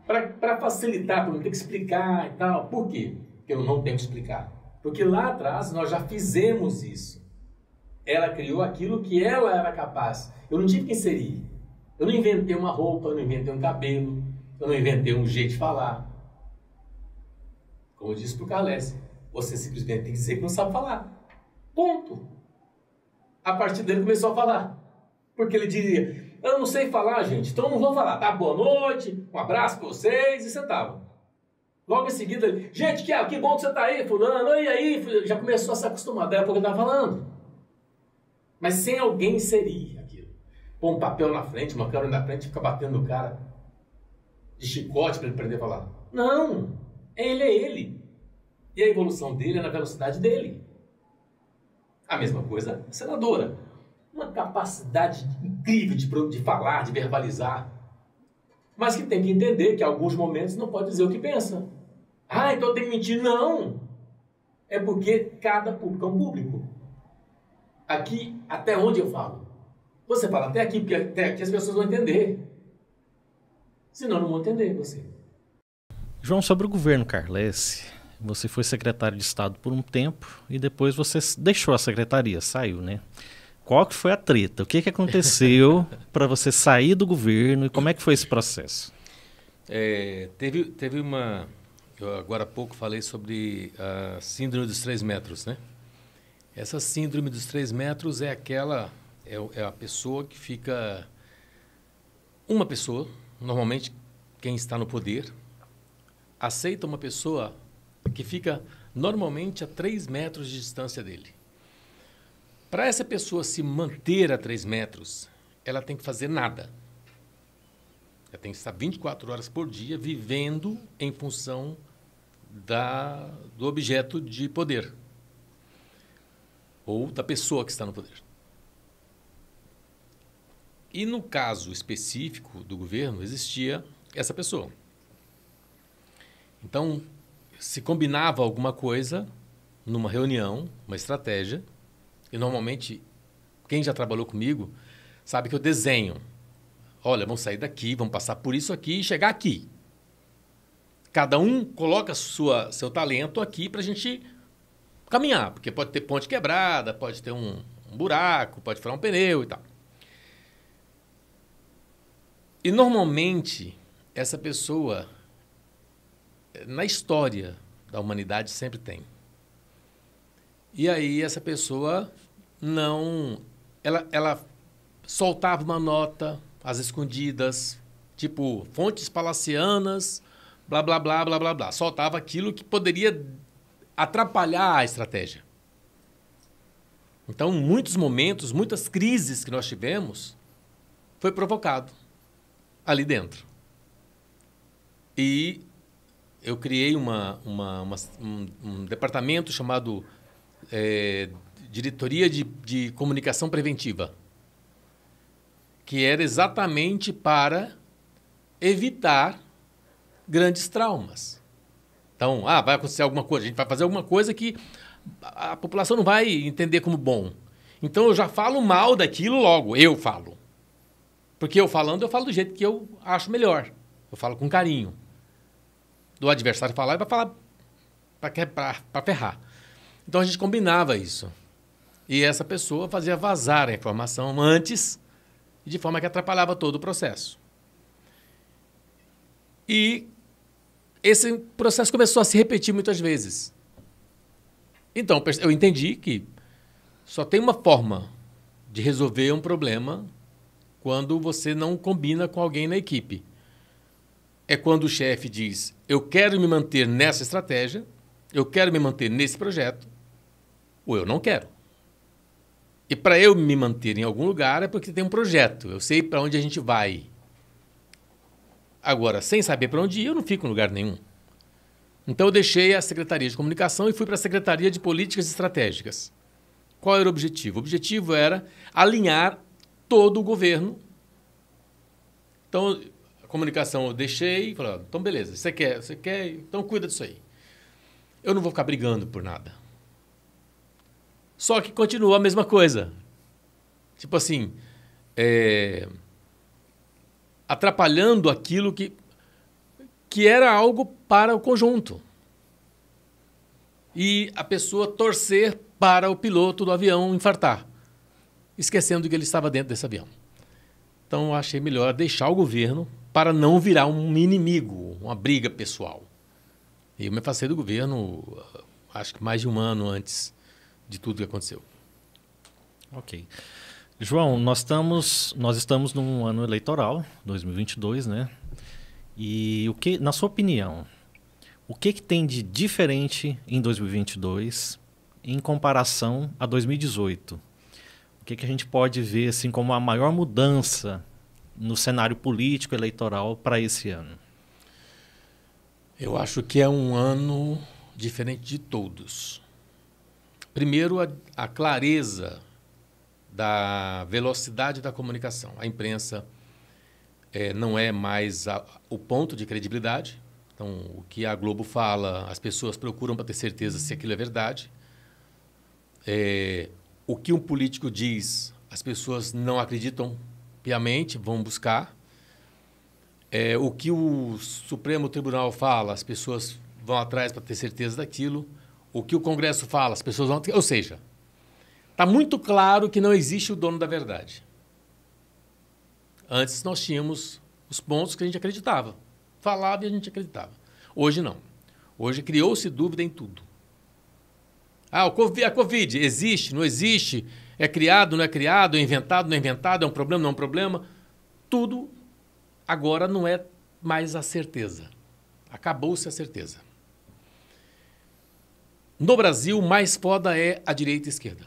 Para facilitar, para não ter que explicar e tal. Por quê? Porque eu não tenho que explicar. Porque lá atrás nós já fizemos isso. Ela criou aquilo que ela era capaz. Eu não tive que inserir. Eu não inventei uma roupa, eu não inventei um cabelo, eu não inventei um jeito de falar. Como eu disse para o Carles, você simplesmente tem que dizer que não sabe falar. Ponto. A partir dele começou a falar. Porque ele diria, eu não sei falar, gente, então não vou falar. Tá, boa noite, um abraço para vocês, e sentava. Logo em seguida, gente, que bom que você está aí, fulano, e aí, já começou a se acostumar, daí a pouco ele estava falando. Mas sem alguém inserir aquilo. Pôr um papel na frente, uma câmera na frente, ficar batendo no cara de chicote para ele aprender a falar. Não, ele é ele. E a evolução dele é na velocidade dele. A mesma coisa, a senadora. Uma capacidade incrível de falar, de verbalizar. Mas que tem que entender que em alguns momentos não pode dizer o que pensa. Ah, então tem que mentir. Não! É porque cada público é um público. Aqui, até onde eu falo? Você fala até aqui, porque até aqui as pessoas vão entender. Senão não vão entender você. João, sobre o governo Carles, você foi secretário de Estado por um tempo e depois você deixou a secretaria, saiu, né? Qual que foi a treta? O que aconteceu para você sair do governo e como é que foi esse processo? Teve uma... Eu agora há pouco falei sobre a síndrome dos 3 metros, né? Essa síndrome dos 3 metros é aquela... É a pessoa que fica... Uma pessoa, normalmente quem está no poder, aceita uma pessoa que fica normalmente a 3 metros de distância dele. Para essa pessoa se manter a 3 metros, ela tem que fazer nada. Ela tem que estar 24 horas por dia vivendo em função do objeto de poder. Ou da pessoa que está no poder. E no caso específico do governo, existia essa pessoa. Então, se combinava alguma coisa numa reunião, uma estratégia, e normalmente, quem já trabalhou comigo sabe que eu desenho. Olha, vamos sair daqui, vamos passar por isso aqui e chegar aqui. Cada um coloca seu talento aqui para a gente caminhar, porque pode ter ponte quebrada, pode ter um buraco, pode furar um pneu e tal. E normalmente, essa pessoa, na história da humanidade, sempre tem. E aí essa pessoa não... Ela soltava uma nota às escondidas, tipo, fontes palacianas, blá, blá, blá, blá, blá, blá. Soltava aquilo que poderia atrapalhar a estratégia. Então, muitos momentos, muitas crises que nós tivemos, foi provocado ali dentro. E eu criei um departamento chamado Diretoria de Comunicação Preventiva, que era exatamente para evitar grandes traumas. Então, vai acontecer alguma coisa, a gente vai fazer alguma coisa que a população não vai entender como bom. Então, eu já falo mal daquilo logo, eu falo. Porque eu falo do jeito que eu acho melhor. Eu falo com carinho. Do adversário falar, ele vai falar para ferrar. Então, a gente combinava isso. E essa pessoa fazia vazar a informação antes, de forma que atrapalhava todo o processo. E esse processo começou a se repetir muitas vezes. Então, eu entendi que só tem uma forma de resolver um problema quando você não combina com alguém na equipe. é quando o chefe diz: eu quero me manter nessa estratégia, eu quero me manter nesse projeto, ou eu não quero. E para eu me manter em algum lugar é porque tem um projeto, eu sei para onde a gente vai. Agora, sem saber para onde ir, eu não fico em lugar nenhum. Então, eu deixei a Secretaria de Comunicação e fui para a Secretaria de Políticas Estratégicas. Qual era o objetivo? O objetivo era alinhar todo o governo. Então, a comunicação eu deixei e falei: então, beleza, você quer, então cuida disso aí. Eu não vou ficar brigando por nada. Só que continua a mesma coisa. Tipo assim, atrapalhando aquilo que era algo para o conjunto. E a pessoa torcer para o piloto do avião infartar, esquecendo que ele estava dentro desse avião. Então, eu achei melhor deixar o governo para não virar um inimigo, uma briga pessoal. E eu me afastei do governo, acho que mais de um ano antes de tudo que aconteceu. Ok. João, nós estamos num ano eleitoral, 2022, né? E na sua opinião, o que tem de diferente em 2022 em comparação a 2018? O que a gente pode ver assim como a maior mudança no cenário político eleitoral para esse ano? Eu acho que é um ano diferente de todos. Primeiro, a clareza da velocidade da comunicação. A imprensa não é mais o ponto de credibilidade. Então, o que a Globo fala, as pessoas procuram para ter certeza se aquilo é verdade. O que um político diz, as pessoas não acreditam piamente, vão buscar. O que o Supremo Tribunal fala, as pessoas vão atrás para ter certeza daquilo. O que o Congresso fala, as pessoas vão... Ou seja, está muito claro que não existe o dono da verdade. Antes nós tínhamos os pontos que a gente acreditava. Falava e a gente acreditava. Hoje não. Hoje criou-se dúvida em tudo. A Covid existe, não existe? É criado, não é criado? É inventado, não é inventado? É um problema, não é um problema? Tudo agora não é mais a certeza. Acabou-se a certeza. No Brasil, mais foda é a direita e a esquerda.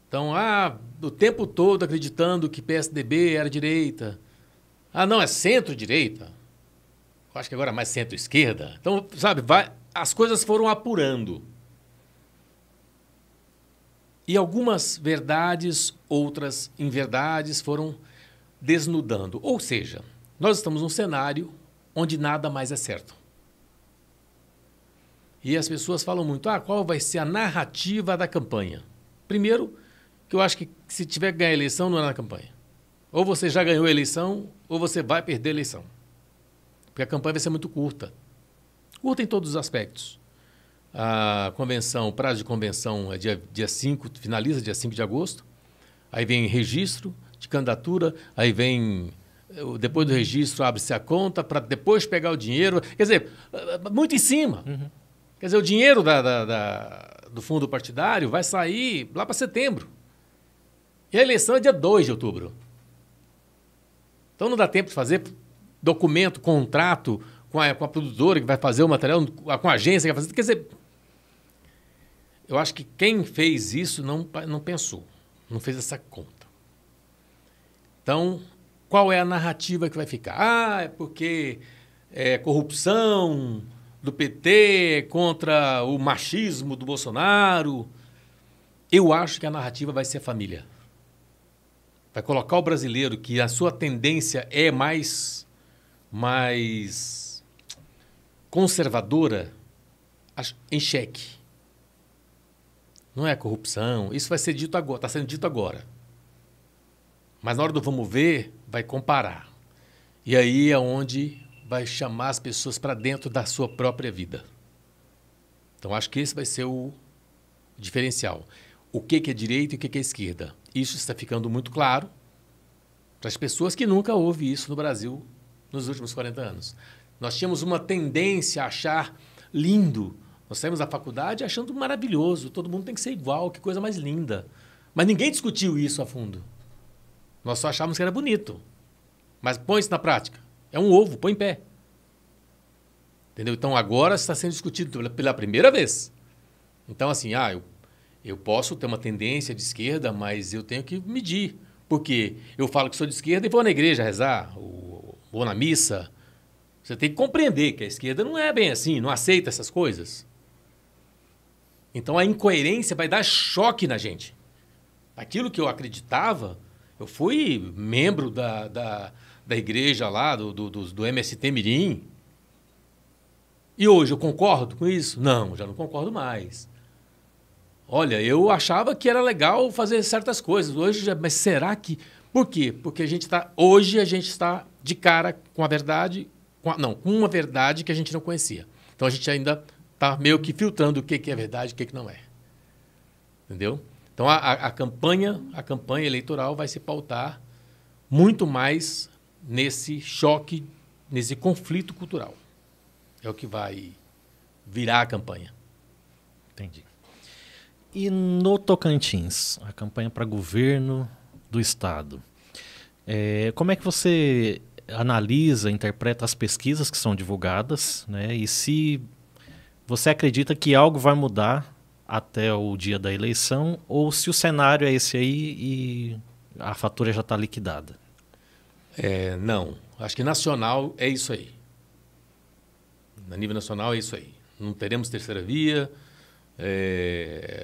Então, o tempo todo acreditando que PSDB era direita. Não, é centro-direita. Eu acho que agora é mais centro-esquerda. Então, sabe, as coisas foram apurando. E algumas verdades, outras inverdades foram desnudando. Ou seja, nós estamos num cenário onde nada mais é certo. E as pessoas falam muito, qual vai ser a narrativa da campanha? Primeiro, que eu acho que se tiver que ganhar a eleição, não é na campanha. Ou você já ganhou a eleição, ou você vai perder a eleição. Porque a campanha vai ser muito curta. Curta em todos os aspectos. A convenção, o prazo de convenção é dia 5, finaliza dia 5 de agosto. Aí vem registro de candidatura, aí vem... Depois do registro, abre-se a conta para depois pegar o dinheiro. Quer dizer, muito em cima. Uhum. Quer dizer, o dinheiro do fundo partidário vai sair lá para setembro. E a eleição é dia 2 de outubro. Então não dá tempo de fazer documento, contrato com a produtora que vai fazer o material, com a agência que vai fazer. Quer dizer, eu acho que quem fez isso não pensou, não fez essa conta. Então, qual é a narrativa que vai ficar? É porque é corrupção do PT contra o machismo do Bolsonaro. Eu acho que a narrativa vai ser a família. Vai colocar o brasileiro, que a sua tendência é mais conservadora, em xeque. Não é corrupção. Isso vai ser dito agora, está sendo dito agora. Mas na hora do vamos ver, vai comparar. E aí é onde vai chamar as pessoas para dentro da sua própria vida. Então, acho que esse vai ser o diferencial. O que é direita e o que é esquerda. Isso está ficando muito claro para as pessoas que nunca houve isso no Brasil nos últimos 40 anos. Nós tínhamos uma tendência a achar lindo. Nós saímos da faculdade achando maravilhoso. Todo mundo tem que ser igual, que coisa mais linda. Mas ninguém discutiu isso a fundo. Nós só achávamos que era bonito. Mas põe isso na prática. É um ovo, põe em pé. Entendeu? Então, agora está sendo discutido pela primeira vez. Então, assim, eu posso ter uma tendência de esquerda, mas eu tenho que medir. Porque eu falo que sou de esquerda e vou na igreja rezar, ou vou na missa. Você tem que compreender que a esquerda não é bem assim, não aceita essas coisas. Então, a incoerência vai dar choque na gente. Aquilo que eu acreditava, eu fui membro da igreja lá, do MST Mirim. E hoje eu concordo com isso? Não, já não concordo mais. Olha, eu achava que era legal fazer certas coisas. Hoje, mas será que... Por quê? Porque hoje a gente está de cara com a verdade... com uma verdade que a gente não conhecia. Então, a gente ainda está meio que filtrando o que é verdade e o que não é. Entendeu? Então, a campanha eleitoral vai se pautar muito mais nesse choque, nesse conflito cultural. É o que vai virar a campanha. Entendi. E no Tocantins, a campanha para governo do Estado, como é que você analisa, interpreta as pesquisas que são divulgadas, né? E se você acredita que algo vai mudar até o dia da eleição, ou se o cenário é esse aí e a fatura já está liquidada? Não. Acho que nacional é isso aí. A nível nacional é isso aí. Não teremos terceira via,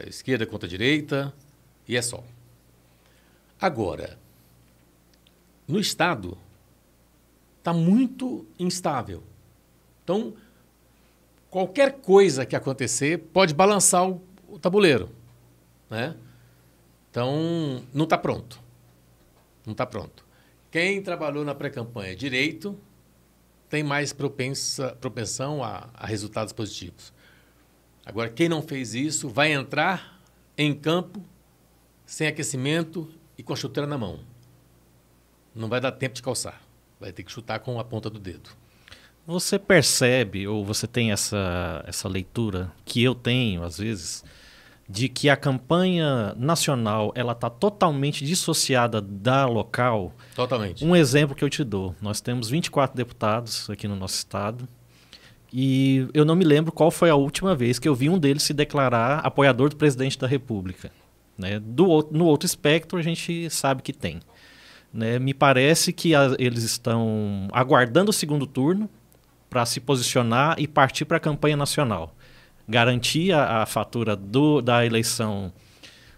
esquerda contra direita, e é só. Agora, no Estado, está muito instável. Então, qualquer coisa que acontecer pode balançar o tabuleiro, né? Então, não está pronto. Não está pronto. Quem trabalhou na pré-campanha direito tem mais propensão a resultados positivos. Agora, quem não fez isso vai entrar em campo sem aquecimento e com a chuteira na mão. Não vai dar tempo de calçar. Vai ter que chutar com a ponta do dedo. Você percebe, ou você tem essa leitura, que eu tenho às vezes, de que a campanha nacional ela está totalmente dissociada da local? Totalmente. Um exemplo que eu te dou. Nós temos 24 deputados aqui no nosso estado e eu não me lembro qual foi a última vez que eu vi um deles se declarar apoiador do presidente da República, né? No outro espectro a gente sabe que tem, né? Me parece que eles estão aguardando o segundo turno para se posicionar e partir para a campanha nacional. Garantir a fatura da eleição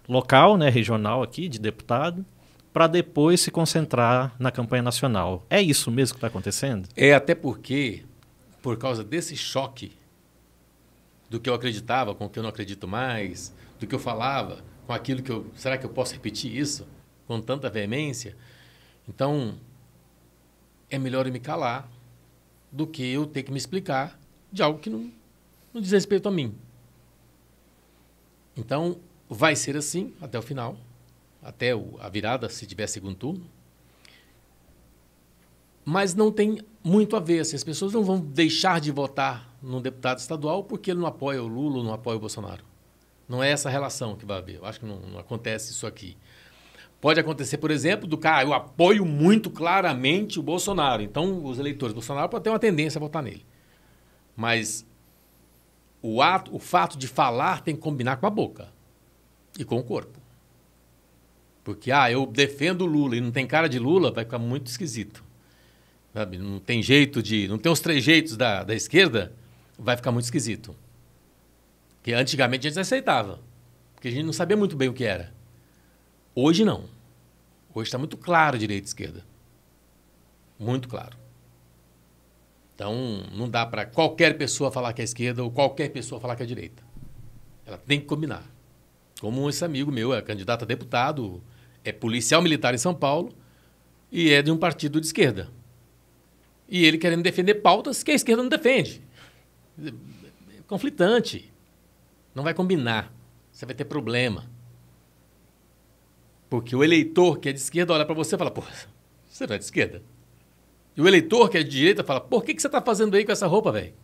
local, né, regional aqui, de deputado, para depois se concentrar na campanha nacional. É isso mesmo que está acontecendo? Até porque, por causa desse choque do que eu acreditava com o que eu não acredito mais, do que eu falava com aquilo que eu... Será que eu posso repetir isso com tanta veemência? Então, é melhor eu me calar do que eu ter que me explicar de algo que não diz respeito a mim. Então, vai ser assim até o final, até a virada, se tiver segundo turno. Mas não tem muito a ver. Assim, as pessoas não vão deixar de votar num deputado estadual porque ele não apoia o Lula ou não apoia o Bolsonaro. Não é essa relação que vai haver. Eu acho que não acontece isso aqui. Pode acontecer, por exemplo, do cara, eu apoio muito claramente o Bolsonaro. Então, os eleitores do Bolsonaro podem ter uma tendência a votar nele. Mas o fato de falar tem que combinar com a boca e com o corpo. Porque, eu defendo o Lula e não tem cara de Lula, vai ficar muito esquisito. Sabe? Não tem jeito não tem os trejeitos da esquerda, vai ficar muito esquisito. Porque antigamente a gente aceitava, porque a gente não sabia muito bem o que era. Hoje não. Hoje está muito claro direita e esquerda. Muito claro. Então, não dá para qualquer pessoa falar que é esquerda ou qualquer pessoa falar que é direita. Ela tem que combinar. Como esse amigo meu é candidato a deputado, é policial militar em São Paulo e é de um partido de esquerda. E ele querendo defender pautas que a esquerda não defende. É conflitante. Não vai combinar. Você vai ter problema. Porque o eleitor que é de esquerda olha para você e fala, pô, você não é de esquerda. E o eleitor que é de direita fala, por que você está fazendo aí com essa roupa, velho?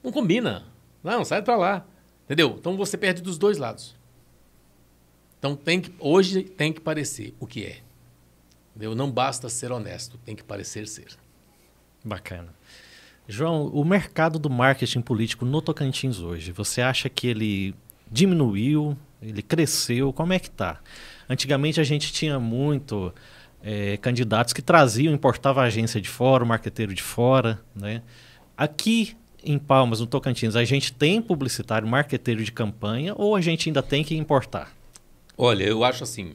Não combina. Não, sai para lá. Entendeu? Então você perde dos dois lados. Então hoje tem que parecer o que é. Entendeu? Não basta ser honesto, tem que parecer ser. Bacana. João, o mercado do marketing político no Tocantins hoje, você acha que ele diminuiu, ele cresceu? Como é que está? Antigamente a gente tinha muito candidatos que traziam, importavam a agência de fora, o marqueteiro de fora, né? Aqui em Palmas, no Tocantins, a gente tem publicitário, marqueteiro de campanha ou a gente ainda tem que importar? Olha, eu acho assim,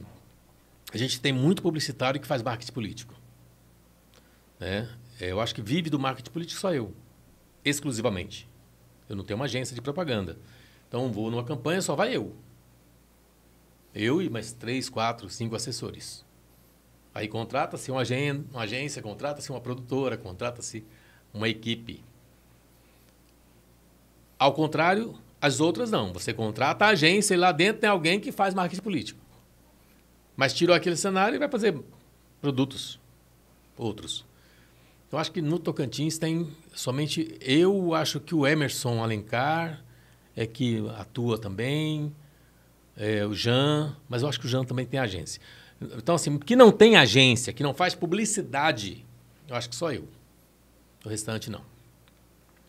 a gente tem muito publicitário que faz marketing político, né? Eu acho que vive do marketing político só eu, exclusivamente. Eu não tenho uma agência de propaganda. Então, vou numa campanha, só vai eu. Eu e mais 3, 4, 5 assessores. Aí contrata-se uma agência, contrata-se uma produtora, contrata-se uma equipe. Ao contrário, as outras não. Você contrata a agência e lá dentro tem alguém que faz marketing político. Mas tirou aquele cenário e vai fazer produtos outros. Então, acho que no Tocantins tem somente... Eu acho que o Emerson Alencar é que atua também, o Jean, mas eu acho que o Jean também tem agência. Então, assim, que não tem agência, que não faz publicidade, eu acho que só eu. O restante, não.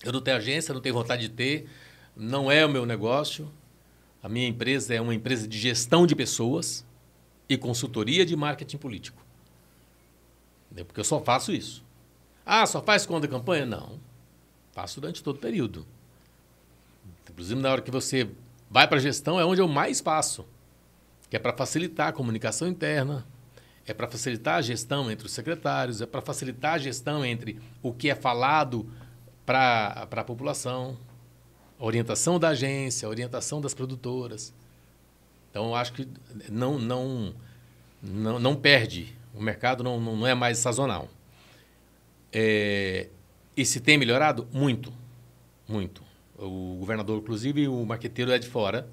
Eu não tenho agência, não tenho vontade de ter, não é o meu negócio. A minha empresa é uma empresa de gestão de pessoas e consultoria de marketing político. Porque eu só faço isso. Ah, só faz quando a campanha? Não. Faço durante todo o período. Inclusive, na hora que você vai para a gestão, é onde eu mais faço. Que é para facilitar a comunicação interna, é para facilitar a gestão entre os secretários, é para facilitar a gestão entre o que é falado para a população, a orientação da agência, a orientação das produtoras. Então, eu acho que não perde. O mercado não é mais sazonal. E se tem melhorado? Muito. Muito. O governador, inclusive, o marqueteiro é de fora.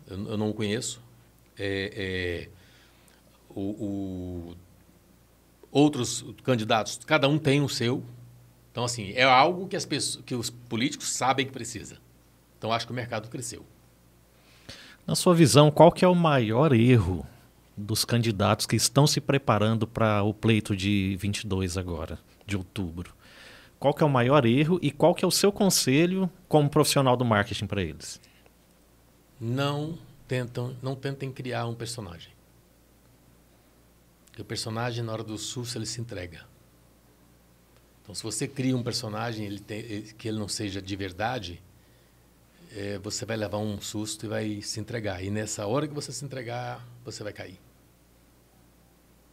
Eu não o conheço. Outros candidatos, cada um tem o seu. Então, assim, é algo que os políticos sabem que precisa. Então, acho que o mercado cresceu. Na sua visão, qual que é o maior erro dos candidatos que estão se preparando para o pleito de 22 agora, de outubro? Qual que é o maior erro e qual que é o seu conselho como profissional do marketing para eles? Não tentem criar um personagem. Porque o personagem, na hora do susto, ele se entrega. Então, se você cria um personagem que ele não seja de verdade, você vai levar um susto e vai se entregar. E nessa hora que você se entregar, você vai cair.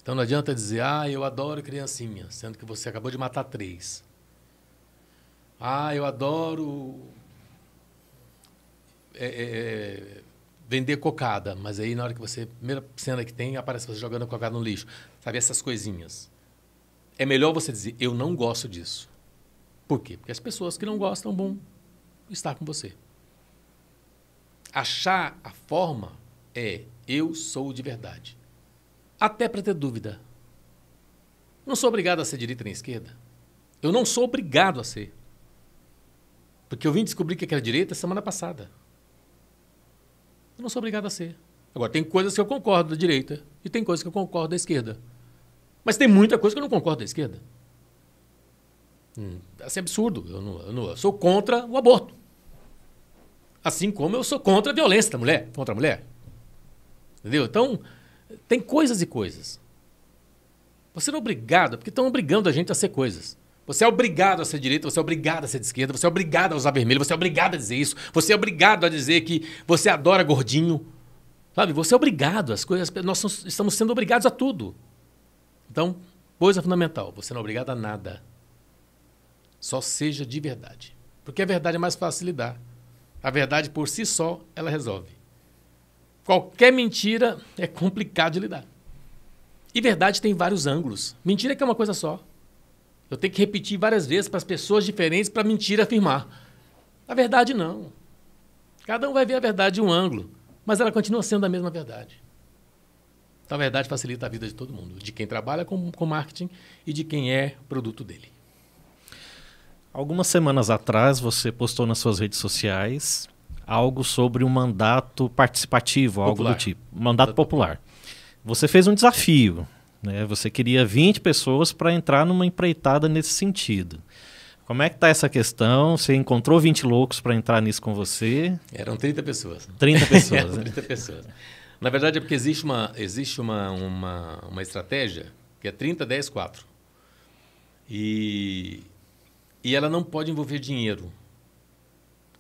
Então, não adianta dizer, eu adoro criancinha, sendo que você acabou de matar 3. Eu adoro vender cocada, mas aí na hora que você, primeira cena que tem, aparece você jogando cocada no lixo. Sabe, essas coisinhas. É melhor você dizer, eu não gosto disso. Por quê? Porque as pessoas que não gostam vão estar com você. Achar a forma eu sou de verdade. Até para ter dúvida. Não sou obrigado a ser direita nem esquerda. Eu não sou obrigado a ser. Porque eu vim descobrir que era direita semana passada. Eu não sou obrigado a ser. Agora, tem coisas que eu concordo da direita e tem coisas que eu concordo da esquerda. Mas tem muita coisa que eu não concordo da esquerda. Isso é absurdo. Eu sou contra o aborto. Assim como eu sou contra a violência da mulher, contra a mulher. Entendeu? Então, tem coisas e coisas. Você não é obrigado, porque estão obrigando a gente a ser coisas. Você é obrigado a ser direita, você é obrigado a ser de esquerda, você é obrigado a usar vermelho, você é obrigado a dizer isso, você é obrigado a dizer que você adora gordinho. Sabe? Você é obrigado às coisas, nós estamos sendo obrigados a tudo. Então, coisa fundamental, você não é obrigado a nada. Só seja de verdade. Porque a verdade é mais fácil de lidar. A verdade por si só, ela resolve. Qualquer mentira é complicado de lidar. E verdade tem vários ângulos. Mentira é que é uma coisa só. Eu tenho que repetir várias vezes para as pessoas diferentes para a mentira afirmar. A verdade não. Cada um vai ver a verdade de um ângulo, mas ela continua sendo a mesma verdade. Então, a verdade facilita a vida de todo mundo, de quem trabalha com marketing e de quem é produto dele. Algumas semanas atrás, você postou nas suas redes sociais algo sobre um mandato participativo, popular. Algo do tipo. Mandato popular. Você fez um desafio, né? Você queria 20 pessoas para entrar numa empreitada nesse sentido. Como é que está essa questão? Você encontrou 20 loucos para entrar nisso com você? Eram 30 pessoas. 30 pessoas, né? 30 pessoas. Na verdade, é porque existe uma estratégia que é 30, 10, 4. E ela não pode envolver dinheiro.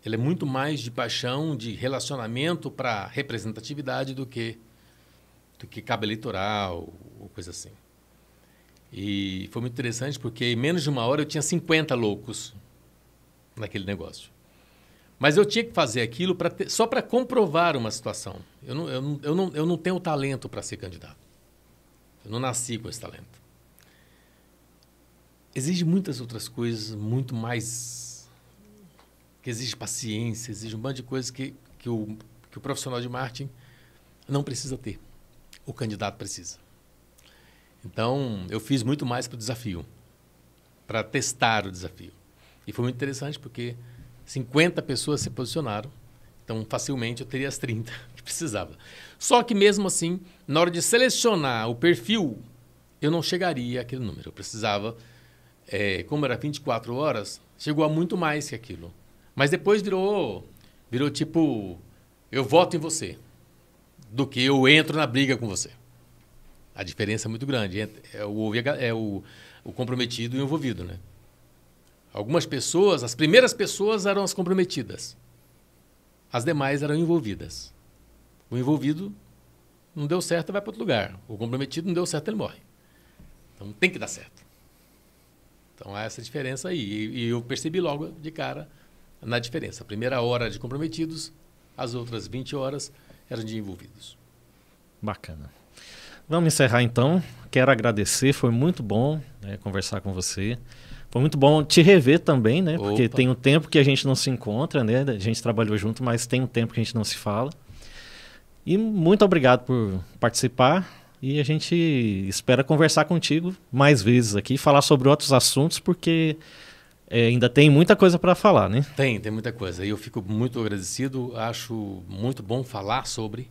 Ela é muito mais de paixão, de relacionamento para representatividade do que cabo eleitoral ou coisa assim. E foi muito interessante porque em menos de uma hora eu tinha 50 loucos naquele negócio. Mas eu tinha que fazer aquilo só para comprovar uma situação. Eu não tenho talento para ser candidato. Eu não nasci com esse talento. Exige muitas outras coisas, muito mais... que exige paciência, exige um monte de coisas que o profissional de marketing não precisa ter. O candidato precisa. Então, eu fiz muito mais para o desafio, para testar o desafio. E foi muito interessante porque 50 pessoas se posicionaram, então facilmente eu teria as 30 que precisava. Só que mesmo assim, na hora de selecionar o perfil, eu não chegaria àquele número. Eu precisava, como era 24 horas, chegou a muito mais que aquilo. Mas depois virou tipo, eu voto em você, do que eu entro na briga com você. A diferença é muito grande. É o comprometido e o envolvido, né? Algumas pessoas, as primeiras pessoas eram as comprometidas. As demais eram envolvidas. O envolvido não deu certo, vai para outro lugar. O comprometido não deu certo, ele morre. Então tem que dar certo. Então há essa diferença aí. E eu percebi logo de cara na diferença. A primeira hora de comprometidos, as outras 20 horas eram de envolvidos. Bacana. Vamos encerrar então. Quero agradecer, foi muito bom, né, conversar com você. Foi muito bom te rever também, né? Porque tem um tempo que a gente não se encontra, né? A gente trabalhou junto, mas tem um tempo que a gente não se fala. E muito obrigado por participar. E a gente espera conversar contigo mais vezes aqui, falar sobre outros assuntos, porque ainda tem muita coisa para falar, né? Tem muita coisa. E eu fico muito agradecido, acho muito bom falar sobre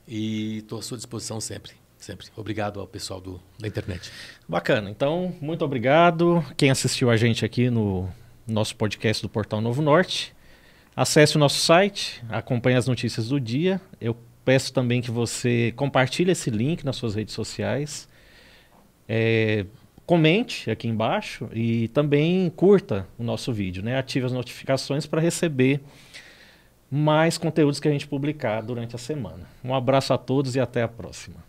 e estou à sua disposição sempre. Sempre. Obrigado ao pessoal da internet. Bacana. Então, muito obrigado. Quem assistiu a gente aqui no nosso podcast do Portal Novo Norte, acesse o nosso site, acompanhe as notícias do dia. Eu peço também que você compartilhe esse link nas suas redes sociais. Comente aqui embaixo e também curta o nosso vídeo, né? Ative as notificações para receber mais conteúdos que a gente publicar durante a semana. Um abraço a todos e até a próxima.